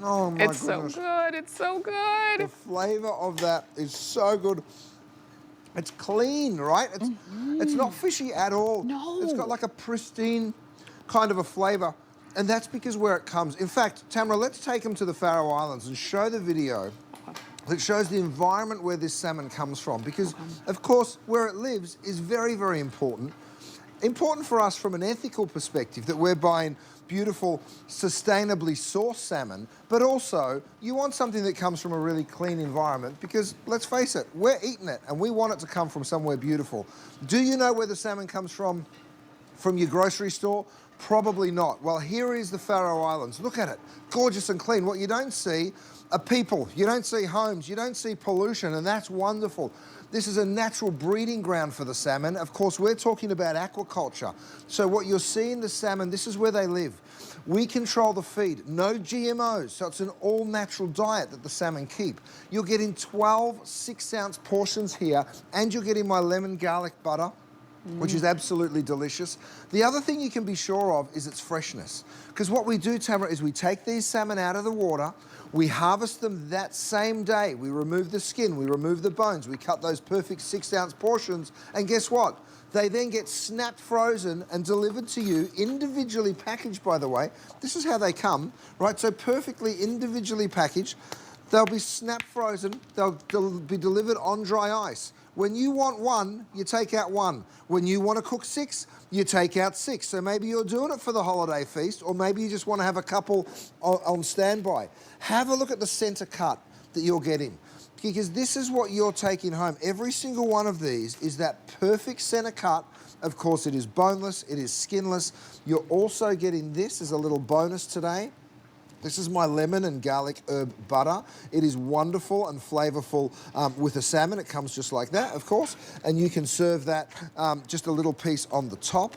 Oh my It's goodness. so good, it's so good. The flavor of that is so good. It's clean, right? It's not fishy at all. No. It's got like a pristine kind of a flavor. And that's because where it comes. In fact, Tamara, let's take them to the Faroe Islands and show the video that shows the environment where this salmon comes from. Because, of course, where it lives is very, very important. Important for us from an ethical perspective that we're buying beautiful, sustainably sourced salmon, but also you want something that comes from a really clean environment because, let's face it, we're eating it and we want it to come from somewhere beautiful. Do you know where the salmon comes from? From your grocery store? Probably not. Well, here is the Faroe Islands. Look at it, gorgeous and clean. What you don't see are people, you don't see homes, you don't see pollution, and that's wonderful. This is a natural breeding ground for the salmon. Of course, we're talking about aquaculture. So what you're seeing the salmon, this is where they live. We control the feed, no GMOs, so it's an all-natural diet that the salmon keep. You're getting 12 6-ounce portions here, and you're getting my lemon garlic butter, which is absolutely delicious. The other thing you can be sure of is its freshness. Because what we do, Tamara, is we take these salmon out of the water, we harvest them that same day. We remove the skin, we remove the bones, we cut those perfect 6-ounce portions, and guess what? They then get snapped frozen and delivered to you, individually packaged, by the way. This is how they come, right? So perfectly individually packaged. They'll be snap frozen, they'll be delivered on dry ice. When you want one, you take out one. When you want to cook 6, you take out 6. So maybe you're doing it for the holiday feast, or maybe you just want to have a couple on standby. Have a look at the center cut that you're getting, because this is what you're taking home. Every single one of these is that perfect center cut. Of course, it is boneless, it is skinless. You're also getting this as a little bonus today. This is my lemon and garlic herb butter. It is wonderful and flavorful with the salmon. It comes just like that, of course, and you can serve that just a little piece on the top.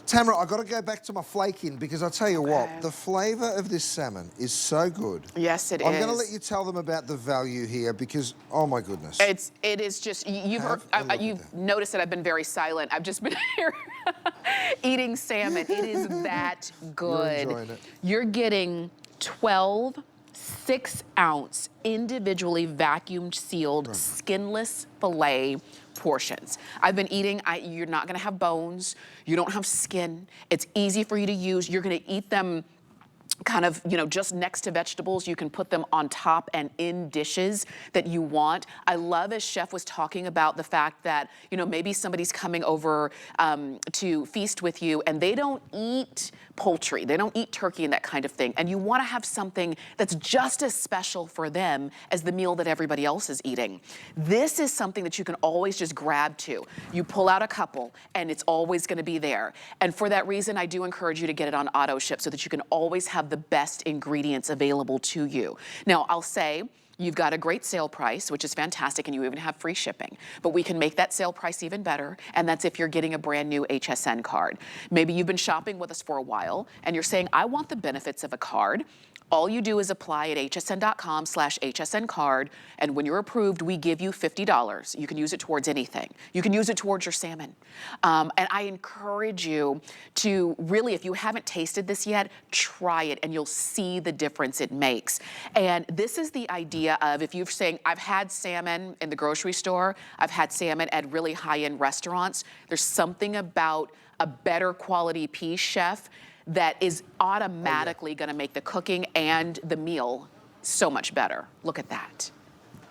Tamara, I've got to go back to my flaking because I'll tell you what, the flavor of this salmon is so good. Yes, it is. I'm going to let you tell them about the value here because, oh my goodness. It is just, you've noticed that I've been very silent. I've just been here eating salmon. It is that good. You're enjoying it. You're getting 12 6-ounce individually vacuum sealed skinless filet portions. I've been eating, you're not gonna have bones, you don't have skin, it's easy for you to use, you're gonna eat them kind of, you know, just next to vegetables. You can put them on top and in dishes that you want. I love, as Chef was talking about, the fact that, you know, maybe somebody's coming over to feast with you and they don't eat poultry, they don't eat turkey and that kind of thing, and you want to have something that's just as special for them as the meal that everybody else is eating. This is something that you can always just grab to. You pull out a couple and it's always going to be there. And for that reason, I do encourage you to get it on auto ship so that you can always have the best ingredients available to you. Now, I'll say, you've got a great sale price, which is fantastic, and you even have free shipping. But we can make that sale price even better, and that's if you're getting a brand new HSN card. Maybe you've been shopping with us for a while, and you're saying, I want the benefits of a card. All you do is apply at hsn.com/HSN card, and when you're approved, we give you $50. You can use it towards anything. You can use it towards your salmon. And I encourage you to really, if you haven't tasted this yet, try it, and you'll see the difference it makes. And this is the idea of, if you're saying, I've had salmon in the grocery store, I've had salmon at really high-end restaurants, there's something about a better quality piece, Chef, that is automatically going to make the cooking and the meal so much better. Look at that.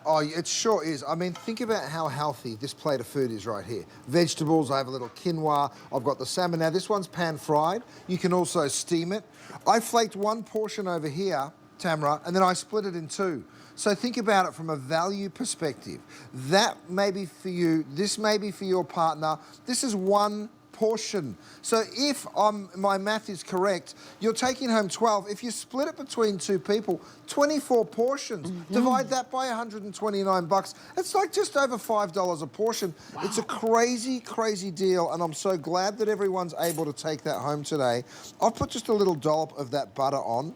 Oh, it sure is. I mean, think about how healthy this plate of food is right here. Vegetables, I have a little quinoa, I've got the salmon. Now, this one's pan-fried. You can also steam it. I flaked one portion over here, Tamara, and then I split it in two. So think about it from a value perspective. That may be for you, this may be for your partner. This is one portion. So if my math is correct, you're taking home 12. If you split it between two people, 24 portions. Divide that by 129 bucks. It's like just over $5 a portion. Wow. It's a crazy, crazy deal, and I'm so glad that everyone's able to take that home today. I've put just a little dollop of that butter on.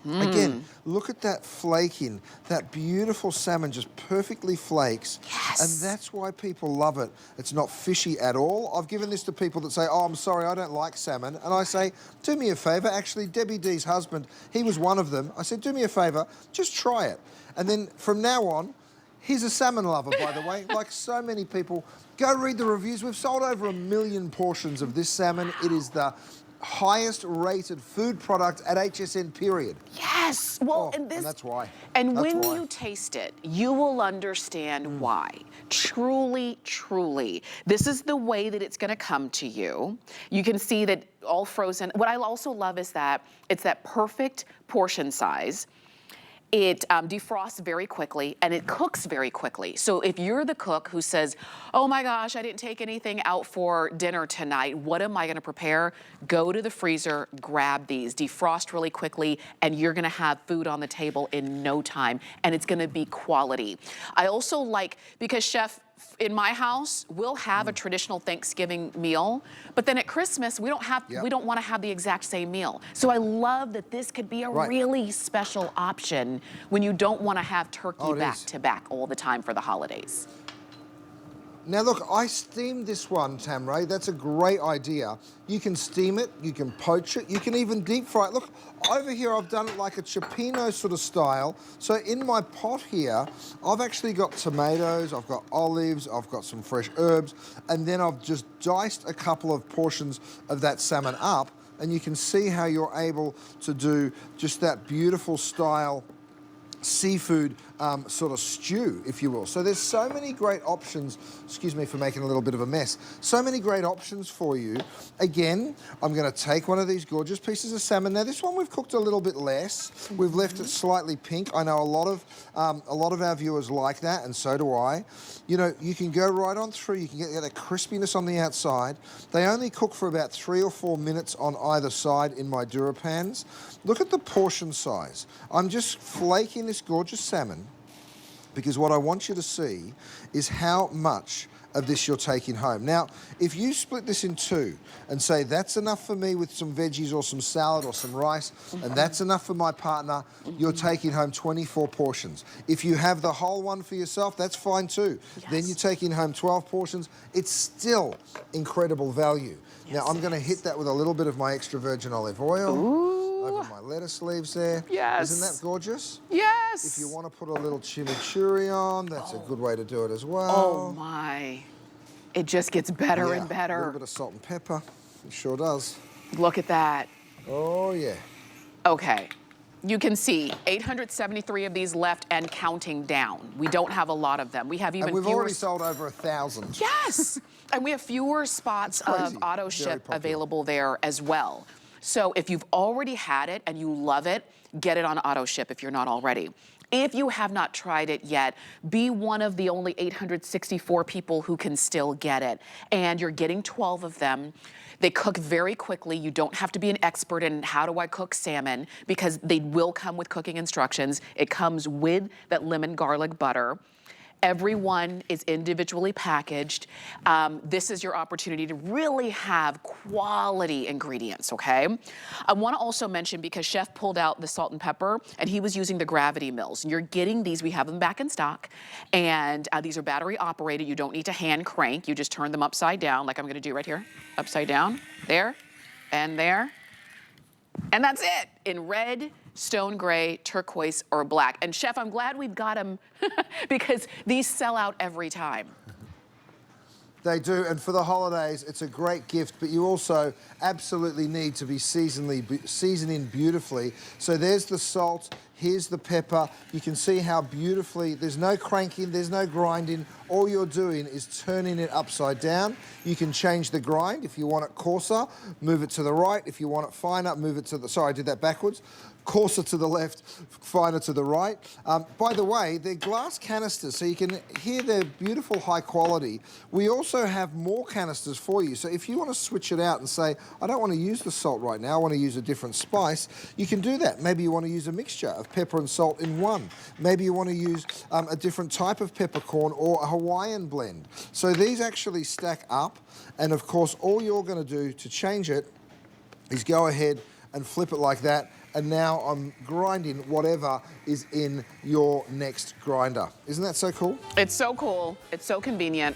Again, look at that flaking. That beautiful salmon just perfectly flakes. Yes. And that's why people love it. It's not fishy at all. I've given this to people that say, oh, I'm sorry, I don't like salmon. And I say, do me a favor. Actually, Debbie D's husband, he was one of them. I said, do me a favor, just try it. And then from now on, he's a salmon lover, by the way, like so many people. Go read the reviews. We've sold over 1 million portions of this salmon. It is the highest rated food product at HSN, period. Yes. Well, and that's why. And when you taste it, you will understand why. Truly, truly. This is the way that it's going to come to you. You can see that all frozen. What I also love is that it's that perfect portion size. It defrosts very quickly, and it cooks very quickly. So if you're the cook who says, oh my gosh, I didn't take anything out for dinner tonight, what am I gonna prepare? Go to the freezer, grab these, defrost really quickly, and you're gonna have food on the table in no time, and it's gonna be quality. I also like, because Chef, in my house, we'll have a traditional Thanksgiving meal, but then at Christmas, we don't want to have the exact same meal. So I love that this could be a really special option when you don't want to have turkey back to back all the time for the holidays. Now look, I steamed this one, Tamray. That's a great idea. You can steam it, you can poach it, you can even deep fry it. Look, over here I've done it like a cioppino sort of style. So in my pot here, I've actually got tomatoes, I've got olives, I've got some fresh herbs, and then I've just diced a couple of portions of that salmon up, and you can see how you're able to do just that beautiful style seafood sort of stew, if you will. So there's so many great options. Excuse me for making a little bit of a mess. So many great options for you. Again, I'm going to take one of these gorgeous pieces of salmon. Now this one we've cooked a little bit less. We've left it slightly pink. I know a lot of our viewers like that, and so do I. You know, you can go right on through. You can get that crispiness on the outside. They only cook for about 3 or 4 minutes on either side in my DuraPans. Look at the portion size. I'm just flaking this gorgeous salmon, because what I want you to see is how much of this you're taking home. Now, if you split this in two and say, that's enough for me with some veggies or some salad or some rice, and that's enough for my partner, you're taking home 24 portions. If you have the whole one for yourself, that's fine too. Then you're taking home 12 portions. It's still incredible value. Now, I'm gonna hit that with a little bit of my extra virgin olive oil. Over my lettuce leaves there. Yes. Isn't that gorgeous? Yes. If you want to put a little chimichurri on, that's a good way to do it as well. Oh my. It just gets better and A better. little bit of salt and pepper. It sure does. Look at that. Oh, yeah. Okay. You can see 873 of these left and counting down. We don't have a lot of them. We have even And we've fewer. already sold over 1,000. Yes. And we have fewer spots of crazy. auto Very ship popular. available there as well. So if you've already had it and you love it, get it on auto ship if you're not already. If you have not tried it yet, be one of the only 864 people who can still get it. And you're getting 12 of them. They cook very quickly. You don't have to be an expert in how do I cook salmon because they will come with cooking instructions. It comes with that lemon garlic butter. Everyone is individually packaged. This is your opportunity to really have quality ingredients, okay? I wanna also mention, because Chef pulled out the salt and pepper, and he was using the gravity mills. You're getting these, we have them back in stock, and these are battery operated. You don't need to hand crank. You just turn them upside down, like I'm gonna do right here. Upside down, there, and there. And that's it, in red, stone gray, turquoise, or black. And Chef, I'm glad we've got them because these sell out every time. They do, and for the holidays, it's a great gift, but you also absolutely need to be seasoning beautifully. So there's the salt, here's the pepper. You can see how beautifully, there's no cranking, there's no grinding. All you're doing is turning it upside down. You can change the grind. If you want it coarser, move it to the right. If you want it finer, move it to the, sorry, I did that backwards. Coarser to the left, finer to the right. By the way, they're glass canisters, so you can hear they're beautiful, high quality. We also have more canisters for you. So if you want to switch it out and say, I don't want to use the salt right now, I want to use a different spice, you can do that. Maybe you want to use a mixture of pepper and salt in one. Maybe you want to use a different type of peppercorn or a Hawaiian blend. So these actually stack up, and of course, all you're going to do to change it is go ahead and flip it like that. And now I'm grinding whatever is in your next grinder. Isn't that so cool? It's so cool. It's so convenient.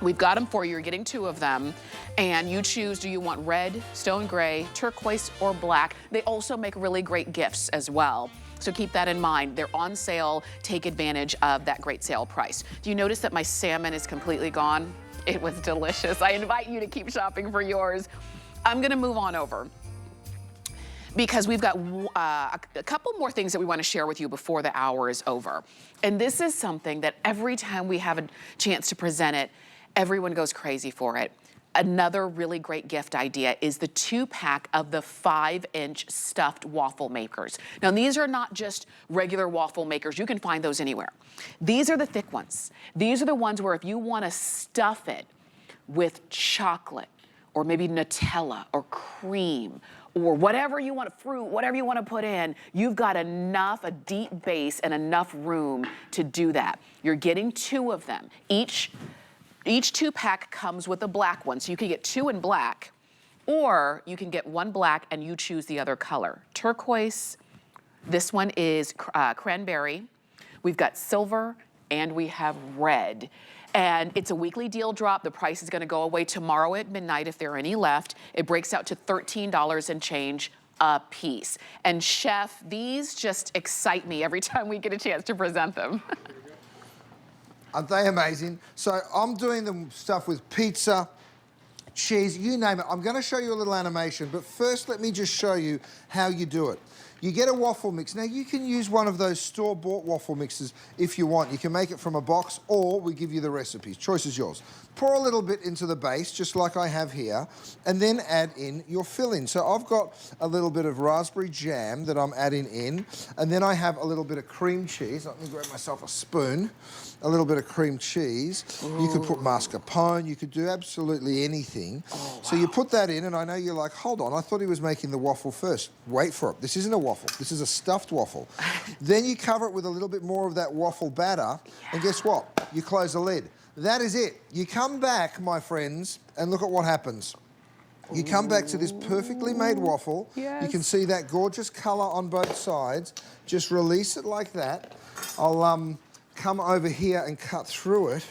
We've got them for you. You're getting 2 of them. And you choose, do you want red, stone gray, turquoise, or black? They also make really great gifts as well. So keep that in mind. They're on sale. Take advantage of that great sale price. Do you notice that my salmon is completely gone? It was delicious. I invite you to keep shopping for yours. I'm gonna move on over, because we've got a couple more things that we want to share with you before the hour is over. And this is something that every time we have a chance to present it, everyone goes crazy for it. Another really great gift idea is the 2-pack of the 5-inch stuffed waffle makers. Now, these are not just regular waffle makers. You can find those anywhere. These are the thick ones. These are the ones where if you want to stuff it with chocolate or maybe Nutella or cream or whatever you want, fruit, whatever you want to put in, you've got enough, a deep base and enough room to do that. You're getting 2 of them. Each 2-pack comes with a black one, so you can get 2 in black, or you can get 1 black and you choose the other color. Turquoise, this one is cranberry, we've got silver, and we have red. And it's a weekly deal drop. The price is gonna go away tomorrow at midnight if there are any left. It breaks out to $13 and change a piece. And Chef, these just excite me every time we get a chance to present them. Aren't they amazing? So I'm doing the stuff with pizza, cheese, you name it. I'm gonna show you a little animation, but first let me just show you how you do it. You get a waffle mix. Now you can use one of those store-bought waffle mixes if you want. You can make it from a box, or we give you the recipes. Choice is yours. Pour a little bit into the base, just like I have here, and then add in your filling. So I've got a little bit of raspberry jam that I'm adding in, and then I have a little bit of cream cheese. Let me grab myself a spoon. A little bit of cream cheese. Ooh. You could put mascarpone. You could do absolutely anything. Oh, wow. So you put that in, and I know you're like, hold on, I thought he was making the waffle first. Wait for it. This isn't a waffle. This is a stuffed waffle. Then you cover it with a little bit more of that waffle batter, and guess what? You close the lid. That is it. You come back, my friends, and look at what happens. You come back to this perfectly made waffle. Yes. You can see that gorgeous color on both sides. Just release it like that. I'll come over here and cut through it,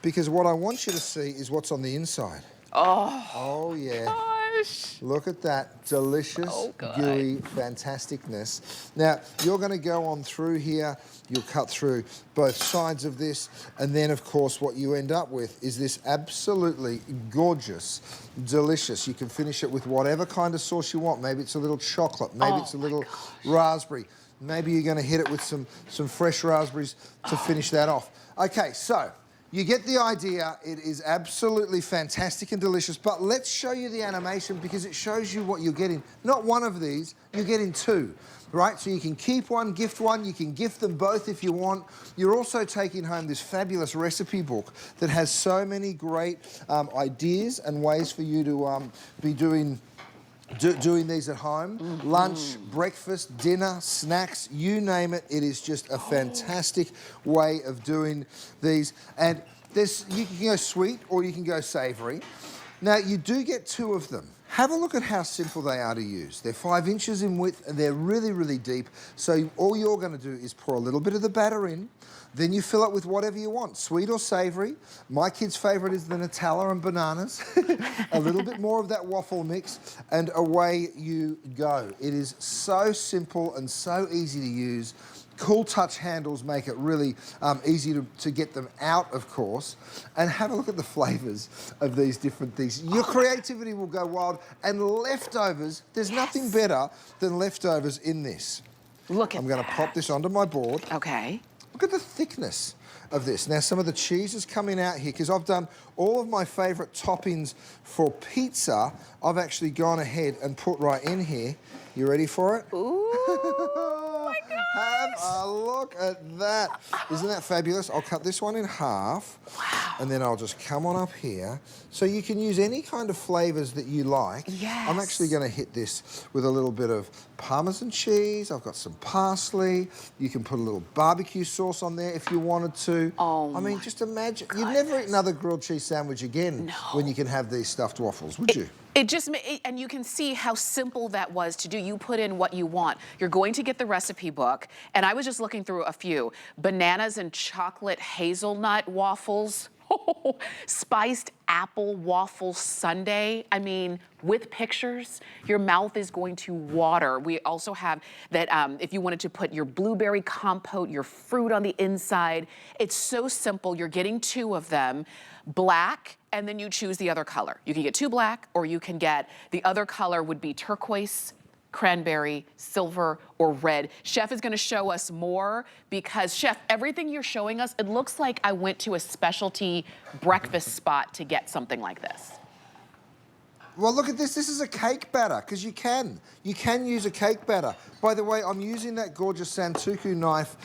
because what I want you to see is what's on the inside. Oh. Oh, yeah. Gosh. gosh. Look at that delicious, gooey fantasticness. Now, you're going to go on through here. You'll cut through both sides of this. And then, of course, what you end up with is this absolutely gorgeous, delicious. You can finish it with whatever kind of sauce you want. Maybe it's a little chocolate. Maybe it's a little raspberry. Maybe you're going to hit it with some fresh raspberries to finish that off. Okay, so you get the idea. It is absolutely fantastic and delicious, but let's show you the animation because it shows you what you're getting. Not one of these, you're getting two, right? So you can keep one, gift one, you can gift them both if you want. You're also taking home this fabulous recipe book that has so many great ideas and ways for you to be doing these at home. Lunch, breakfast, dinner, snacks, you name it. It is just a fantastic way of doing these. And you can go sweet or you can go savoury. Now, you do get two of them. Have a look at how simple they are to use. They're 5 inches in width and they're really, really deep. So all you're going to do is pour a little bit of the batter in. Then you fill it with whatever you want, sweet or savoury. My kid's favourite is the Nutella and bananas. A little bit more of that waffle mix, and away you go. It is so simple and so easy to use. Cool touch handles make it really easy to get them out, of course. And have a look at the flavours of these different things. Your creativity will go wild. And leftovers, there's nothing better than leftovers in this. Look at I'm going to pop this onto my board. Okay. Look at the thickness of this. Now, some of the cheese is coming out here because I've done all of my favourite toppings for pizza. I've actually gone ahead and put right in here. You ready for it? Ooh, my gosh. Have a look at that. Isn't that fabulous? I'll cut this one in half. Wow. And then I'll just come on up here. So you can use any kind of flavours that you like. Yes. I'm actually going to hit this with a little bit of Parmesan cheese. I've got some parsley. You can put a little barbecue sauce on there if you wanted to. Oh, I mean, just imagine. goodness. You'd never eat another grilled cheese sandwich again when you can have these stuffed waffles, would you? It just, and you can see how simple that was to do. You put in what you want. You're going to get the recipe book, and I was just looking through a few. Bananas and chocolate hazelnut waffles. Spiced apple waffle sundae. I mean, with pictures, your mouth is going to water. We also have that if you wanted to put your blueberry compote, your fruit on the inside. It's so simple. You're getting two of them. Black, and then you choose the other color. You can get two black, or you can get the other color would be turquoise, cranberry, silver, or red. Chef is gonna show us more because, Chef, everything you're showing us, it looks like I went to a specialty breakfast spot to get something like this. Well, look at this. This is a cake batter, because you can use a cake batter. By the way, I'm using that gorgeous Santoku knife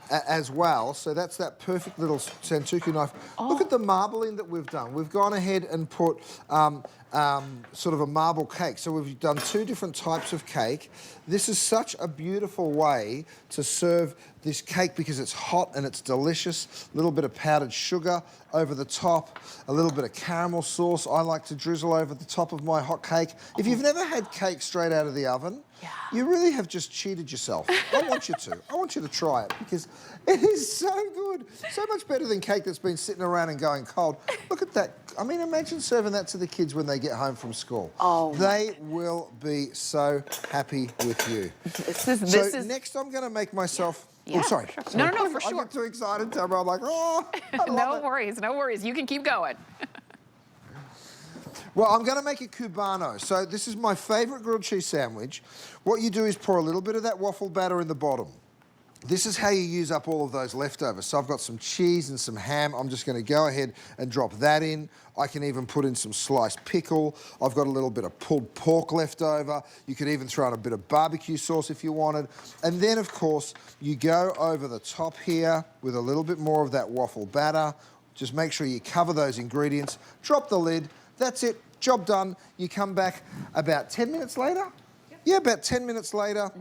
as well. So that's that perfect little Santoku knife. Oh. Look at the marbling that we've done. We've gone ahead and put sort of a marble cake. So we've done two different types of cake. This is such a beautiful way to serve this cake because it's hot and it's delicious. A little bit of powdered sugar over the top, a little bit of caramel sauce I like to drizzle over the top of my hot cake. If you've never had cake straight out of the oven, you really have just cheated yourself. I want you to. I want you to try it because it is so good. So much better than cake that's been sitting around and going cold. Look at that. I mean, imagine serving that to the kids when they get home from school. Oh, they will be so happy with you. This is next I'm going to make myself... Yeah, oh, sorry. Sure. No, for sure. I get too excited, Tamara. I'm like, oh, no worries. You can keep going. Well, I'm going to make a cubano. So this is my favourite grilled cheese sandwich. What you do is pour a little bit of that waffle batter in the bottom. This is how you use up all of those leftovers. So I've got some cheese and some ham. I'm just going to go ahead and drop that in. I can even put in some sliced pickle. I've got a little bit of pulled pork left over. You could even throw in a bit of barbecue sauce if you wanted. And then, of course, you go over the top here with a little bit more of that waffle batter. Just make sure you cover those ingredients. Drop the lid. That's it. Job done. You come back about 10 minutes later. Yep. Yeah, about 10 minutes later.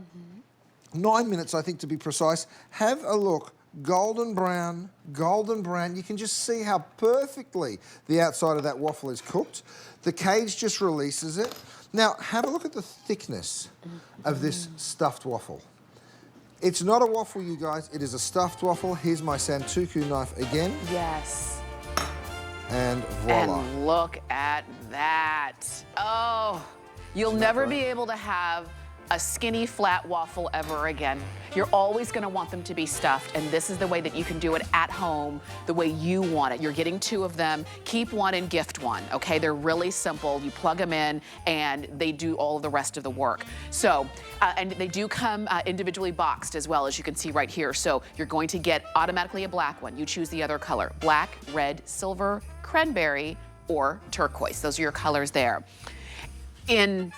9 minutes, I think, to be precise. Have a look. Golden brown, golden brown. You can just see how perfectly the outside of that waffle is cooked. The cage just releases it. Now, have a look at the thickness of this stuffed waffle. It's not a waffle, you guys. It is a stuffed waffle. Here's my Santoku knife again. Yes. And voila. And look at that. Oh, you'll never be able to have a skinny flat waffle ever again. You're always gonna want them to be stuffed, and this is the way that you can do it at home, the way you want it. You're getting 2 of them, keep one and gift one, okay? They're really simple. You plug them in and they do all of the rest of the work. So, and they do come individually boxed as well, as you can see right here. So you're going to get automatically a black one. You choose the other color, black, red, silver, cranberry, or turquoise. Those are your colors there. In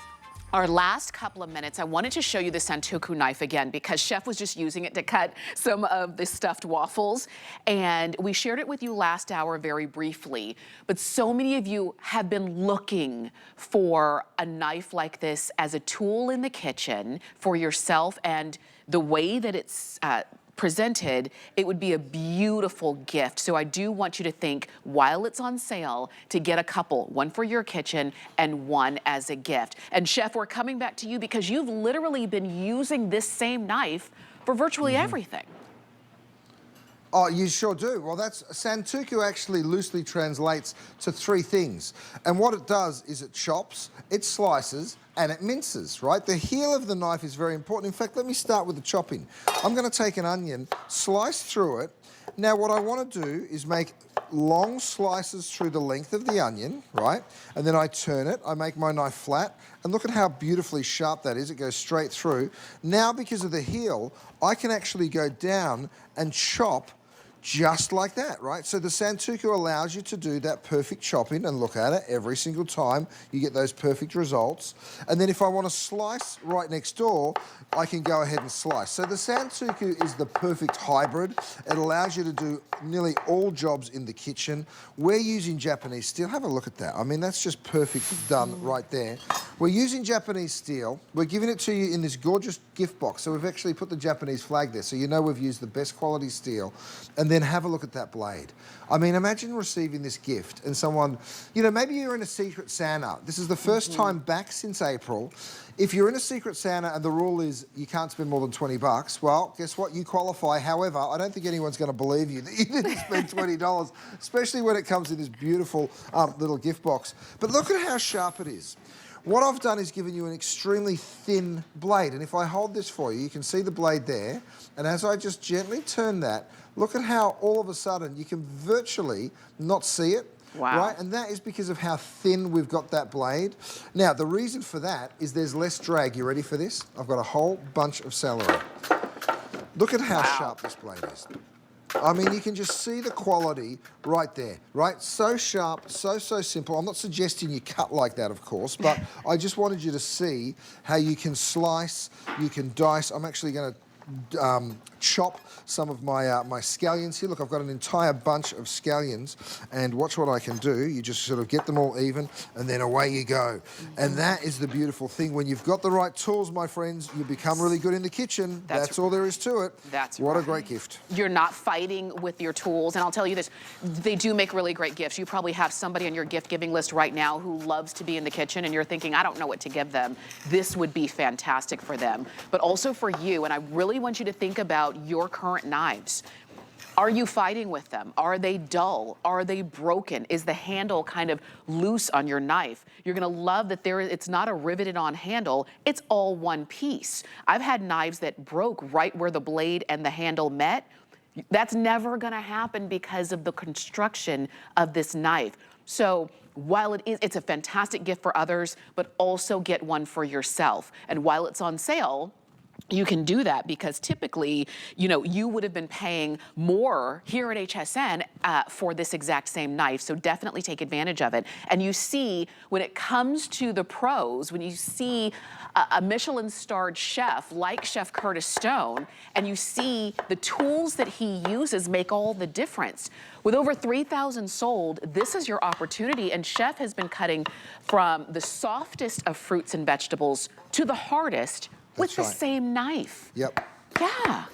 our last couple of minutes, I wanted to show you the Santoku knife again because Chef was just using it to cut some of the stuffed waffles. And we shared it with you last hour very briefly, but so many of you have been looking for a knife like this as a tool in the kitchen for yourself, and the way that it's presented, it would be a beautiful gift. So I do want you to think, while it's on sale, to get a couple, one for your kitchen and one as a gift. And Chef, we're coming back to you because you've literally been using this same knife for virtually everything. Oh, you sure do. Well, that's Santoku actually loosely translates to 3 things. And what it does is it chops, it slices, and it minces, right? The heel of the knife is very important. In fact, let me start with the chopping. I'm gonna take an onion, slice through it. Now, what I wanna do is make long slices through the length of the onion, right? And then I turn it, I make my knife flat, and look at how beautifully sharp that is. It goes straight through. Now, because of the heel, I can actually go down and chop just like that, right? So the Santoku allows you to do that perfect chopping, and look at it, every single time you get those perfect results. And then if I want to slice right next door, I can go ahead and slice. So the Santoku is the perfect hybrid. It allows you to do nearly all jobs in the kitchen. We're using Japanese steel. Have a look at that. I mean, that's just perfect done right there. We're using Japanese steel. We're giving it to you in this gorgeous gift box. So we've actually put the Japanese flag there, so you know we've used the best quality steel. And then have a look at that blade. I mean, imagine receiving this gift and someone, you know, maybe you're in a Secret Santa. This is the first time back since April. If you're in a Secret Santa and the rule is you can't spend more than 20 bucks, well, guess what? You qualify. However, I don't think anyone's going to believe you that you didn't spend $20, especially when it comes in this beautiful little gift box. But look at how sharp it is. What I've done is given you an extremely thin blade. And if I hold this for you, you can see the blade there. And as I just gently turn that, look at how all of a sudden you can virtually not see it. Wow. Right? And that is because of how thin we've got that blade. Now, the reason for that is there's less drag. You ready for this? I've got a whole bunch of celery. Look at how sharp this blade is. I mean, you can just see the quality right there, right? So sharp, so simple. I'm not suggesting you cut like that, of course, but I just wanted you to see how you can slice, you can dice. I'm actually going to chop some of my my scallions here. Look, I've got an entire bunch of scallions, and watch what I can do. You just sort of get them all even, and then away you go. And that is the beautiful thing. When you've got the right tools, my friends, you become really good in the kitchen. That's all there is to it. That's what right. a great gift. You're not fighting with your tools, and I'll tell you this, they do make really great gifts. You probably have somebody on your gift-giving list right now who loves to be in the kitchen, and you're thinking, I don't know what to give them. This would be fantastic for them, but also for you, and I really want you to think about your current knives. Are you fighting with them? Are they dull? Are they broken? Is the handle kind of loose on your knife? You're gonna love that it's not a riveted on handle, it's all one piece. I've had knives that broke right where the blade and the handle met. That's never gonna happen because of the construction of this knife. So while it's a fantastic gift for others, but also get one for yourself. And while it's on sale, you can do that because typically, you know, you would have been paying more here at HSN for this exact same knife. So definitely take advantage of it. And you see, when it comes to the pros, when you see a Michelin-starred chef like Chef Curtis Stone, and you see the tools that he uses make all the difference. With over 3,000 sold, this is your opportunity. And Chef has been cutting from the softest of fruits and vegetables to the hardest with the same knife. Yep. Yeah,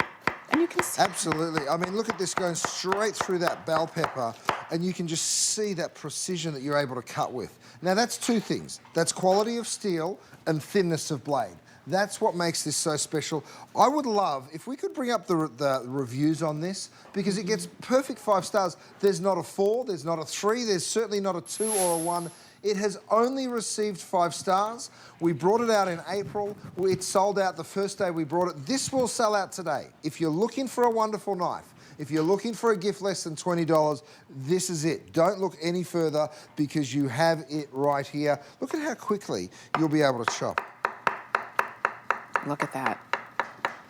and you can see. Absolutely. I mean, look at this going straight through that bell pepper, and you can just see that precision that you're able to cut with. Now, that's 2 things. That's quality of steel and thinness of blade. That's what makes this so special. I would love if we could bring up the reviews on this, because it gets perfect 5 stars. There's not a 4, there's not a 3, there's certainly not a 2 or a 1. It has only received 5 stars. We brought it out in April. It sold out the first day we brought it. This will sell out today. If you're looking for a wonderful knife, if you're looking for a gift less than $20, this is it. Don't look any further because you have it right here. Look at how quickly you'll be able to chop. Look at that.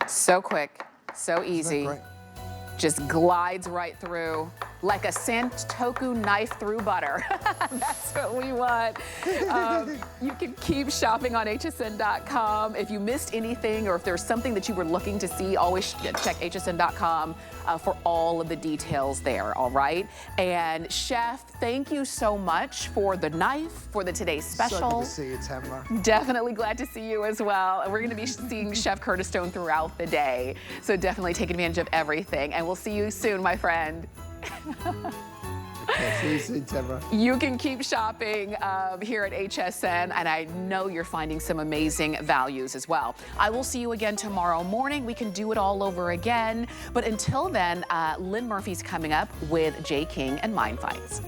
So quick, so easy. Isn't that great? Just glides right through like a Santoku knife through butter. That's what we want. You can keep shopping on hsn.com. If you missed anything or if there's something that you were looking to see, always check hsn.com for all of the details there, all right? And Chef, thank you so much for the knife, for the today's special. So good to see you, Tamara. Definitely glad to see you as well. And we're gonna be seeing Chef Curtis Stone throughout the day. So definitely take advantage of everything. And we'll see you soon, my friend. Okay, see you soon, Tamara. You can keep shopping here at HSN, and I know you're finding some amazing values as well. I will see you again tomorrow morning. We can do it all over again. But until then, Lynn Murphy's coming up with Jay King and Mind Fights.